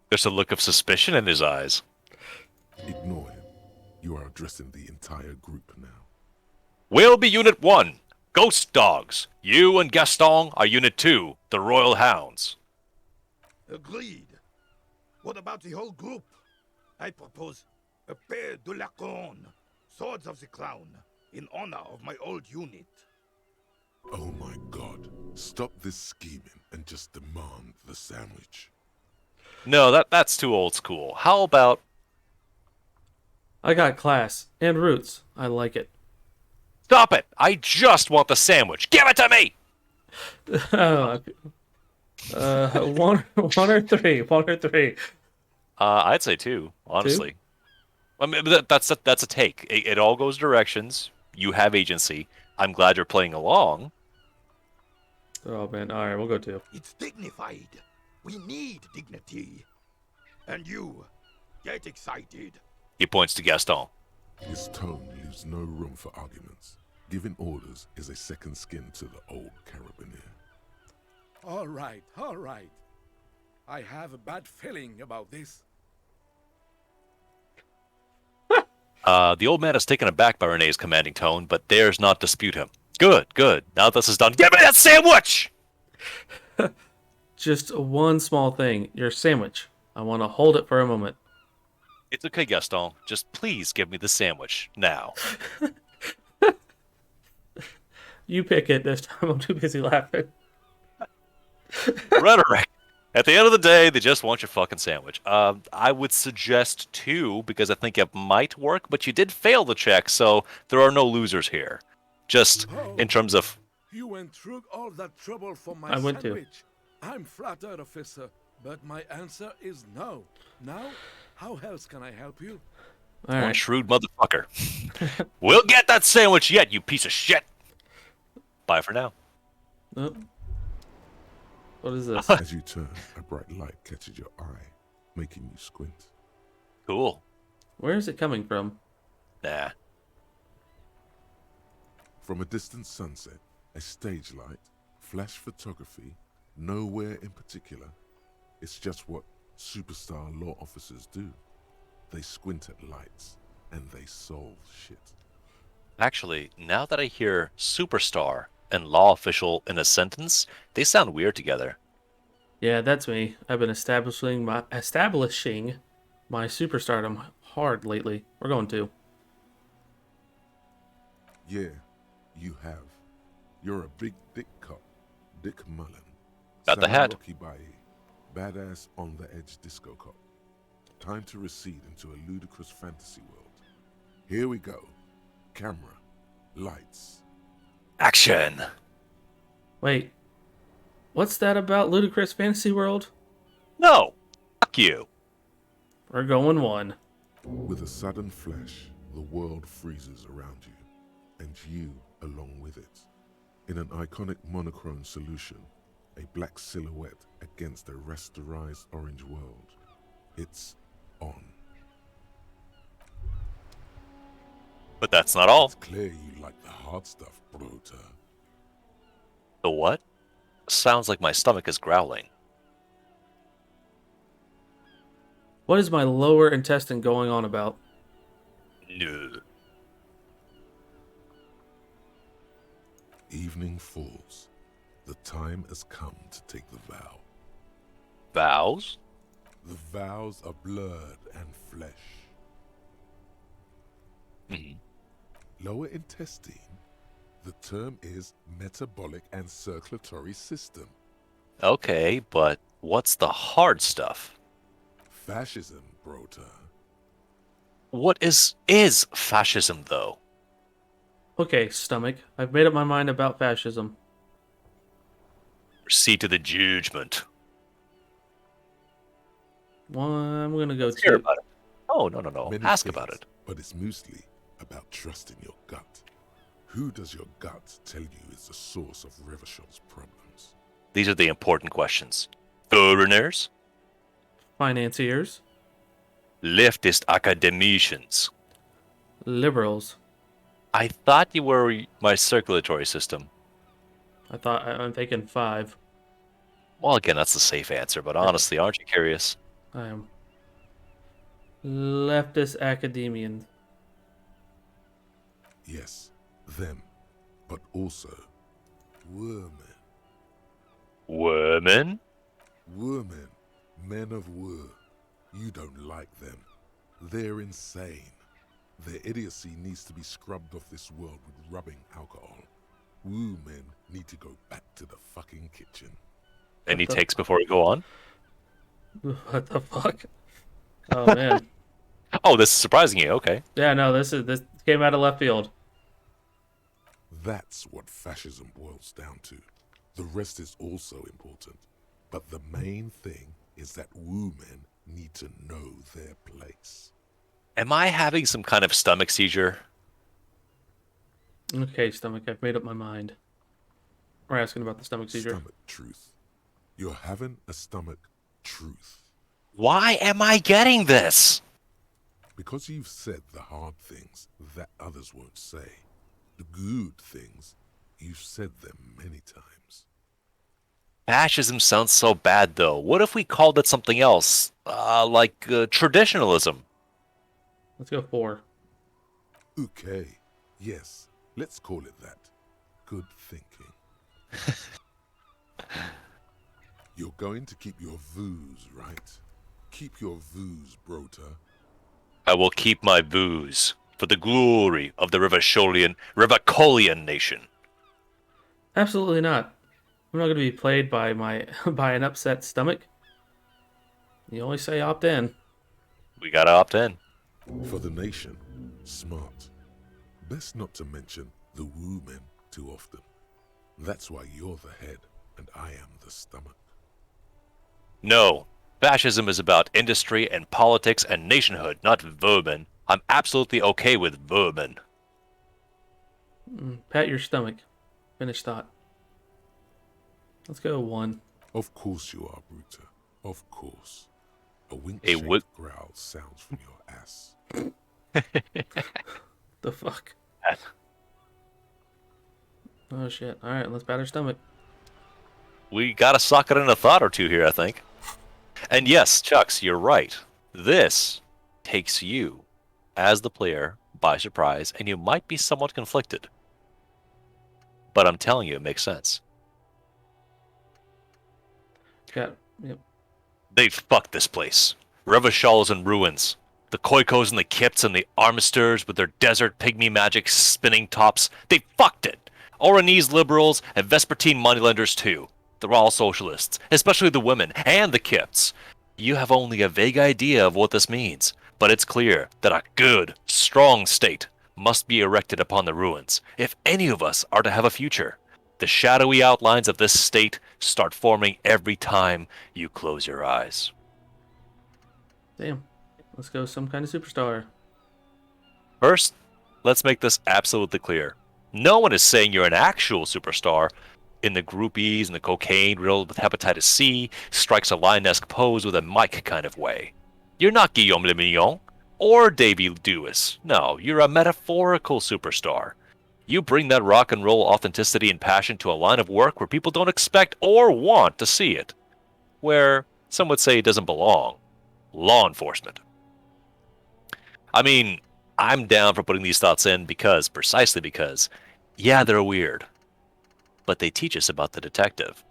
There's a look of suspicion in his eyes. Ignore him. You are addressing the entire group now. We'll be Unit 1, Ghost Dogs. You and Gaston are Unit 2, the Royal Hounds. Agreed. What about the whole group? I propose a pair de la Couronne, Swords of the Crown, in honor of my old unit. Oh my god. Stop this scheming and just demand the sandwich. No, that's too old school. How about... I got class and roots. I like it. Stop it! I just want the sandwich. Give it to me! 1 or 3. 1 or 3. I'd say 2, honestly. I mean, that's a take. It all goes directions. You have agency. I'm glad you're playing along. Oh man, all right, we'll go 2. It's dignified. We need dignity. And you, get excited. He points to Gaston. His tone leaves no room for arguments. Giving orders is a second skin to the old carabiner. All right. I have a bad feeling about this. The old man is taken aback by Rene's commanding tone, but dares not dispute him. Good. Now this is done. Give me that sandwich! Just one small thing. Your sandwich. I want to hold it for a moment. It's okay, Gaston. Just please give me the sandwich now. You pick it this time. I'm too busy laughing. Rhetoric. At the end of the day, they just want your fucking sandwich. I would suggest 2 because I think it might work, but you did fail the check, so there are no losers here. Just in terms of... You went through all that trouble for my I went to. sandwich. I'm flattered, officer, but my answer is no. Now, how else can I help you? All One right. shrewd motherfucker. We'll get that sandwich yet, you piece of shit. Bye for now. Oh. What is this? As you turn, a bright light catches your eye, making you squint. Cool. Where is it coming from? Nah. From a distant sunset, a stage light, flash photography, nowhere in particular. It's just what superstar law officers do. They squint at lights, and they solve shit. Actually, now that I hear superstar and law official in a sentence, they sound weird together. Yeah, that's me. I've been establishing my superstardom hard lately. We're going to. Yeah, you have. You're a big dick cop, Dick Mullen. Got the hat. Rocky Baye, badass on the edge disco cop. Time to recede into a ludicrous fantasy world. Here we go. Camera, lights. Action! Wait. What's that about Ludicrous Fantasy World? No! Fuck you! We're going 1. With a sudden flash, the world freezes around you. and you along with it. In an iconic monochrome solution, a black silhouette against a rasterized orange world. It's on. But that's not all. It's clear you like the hard stuff, Brota. The what? Sounds like my stomach is growling. What is my lower intestine going on about? No. Evening falls. The time has come to take the vow. Vows? The vows are blood and flesh. Lower intestine. The term is metabolic and circulatory system. Okay, but what's the hard stuff? Fascism, Brota. What is fascism, though? Okay, stomach. I've made up my mind about fascism. Proceed to the judgment. Well, I'm gonna go Let's hear two. about it. Oh, no. Many Ask things, about it. But it's mostly about trusting your gut. Who does your gut tell you is the source of Revachol's problems? These are the important questions. Foreigners? Financiers, Leftist academicians? liberals. I thought you were my circulatory system. I'm thinking 5. Well, again, that's the safe answer, but honestly, aren't you curious? I am leftist academian. Yes, them, but also women. Women? Women, men of war. You don't like them. They're insane. Their idiocy needs to be scrubbed off this world with rubbing alcohol. Woo men need to go back to the fucking kitchen. Any the- takes before we go on? What the fuck? Oh man. Oh, this is surprising you. Okay. Yeah, no, this came out of left field. That's what fascism boils down to. The rest is also important. But the main thing is that women need to know their place. Am I having some kind of stomach seizure? Okay, stomach. I've made up my mind. We're asking about the stomach seizure. Stomach truth. You're having a stomach truth. Why am I getting this? Because you've said the hard things that others won't say. The good things, you've said them many times. Fascism sounds so bad, though. What if we called it something else? Like traditionalism? Let's go 4. Okay, yes, let's call it that. Good thinking. You're going to keep your views, right? Keep your views, Brota. I will keep my booze for the glory of the Revacholian nation. Absolutely not. I'm not going to be played by by an upset stomach. You only say opt in. We gotta opt in. For the nation, smart. Best not to mention the women too often. That's why you're the head and I am the stomach. No, fascism is about industry and politics and nationhood, not vermin. I'm absolutely okay with vermin. Pat your stomach. Finish thought. Let's go 1. Of course you are, Bruta. Of course. A A wink-shaped wi- growl sounds from your ass. The fuck? Oh shit. Alright, let's pat our stomach. We gotta sock it in a thought or two here, I think. And yes, Chucks, you're right. This takes you, as the player, by surprise, and you might be somewhat conflicted. But I'm telling you, it makes sense. Yep. They fucked this place. Revachol is in ruins. The Koikos and the Kipts and the Armisters with their desert pygmy magic spinning tops, they fucked it. Oranese liberals and Vespertine moneylenders too. They're all socialists, especially the women and the Kipts. You have only a vague idea of what this means, but it's clear that a good, strong state must be erected upon the ruins if any of us are to have a future. The shadowy outlines of this state start forming every time you close your eyes. Damn. Let's go some kind of superstar. First, let's make this absolutely clear. No one is saying you're an actual superstar in the groupies and the cocaine riddled with hepatitis C, strikes a lion-esque pose with a mic kind of way. You're not Guillaume Le Mignon or Davy Lewis. No, you're a metaphorical superstar. You bring that rock and roll authenticity and passion to a line of work where people don't expect or want to see it. Where some would say it doesn't belong. Law enforcement. I mean, I'm down for putting these thoughts in precisely because, yeah, they're weird. But they teach us about the detective.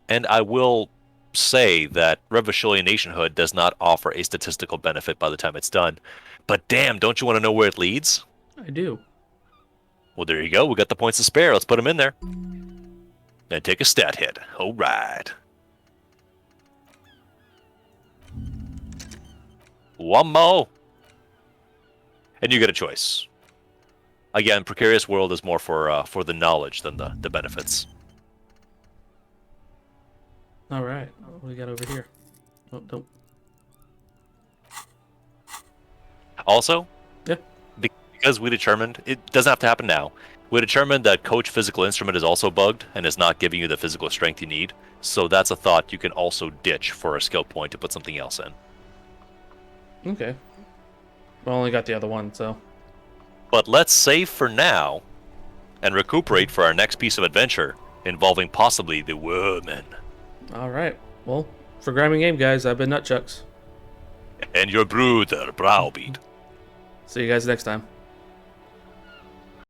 And I will say that Revacholian nationhood does not offer a statistical benefit by the time it's done. But damn, don't you want to know where it leads? I do. Well, there you go. We got the points to spare. Let's put them in there. And take a stat hit. All right. One more. And you get a choice. Again, Precarious World is more for the knowledge than the benefits. All right. What do we got over here? Oh, don't. Also, Yeah. because we determined, it doesn't have to happen now, we determined that Coach Physical Instrument is also bugged and is not giving you the physical strength you need. So that's a thought you can also ditch for a skill point to put something else in. Okay. We only got the other one, so. But let's save for now and recuperate for our next piece of adventure involving possibly the woman. All right. Well, for Grime Game, guys, I've been Nutchucks. And your brother, Browbeat. See you guys next time.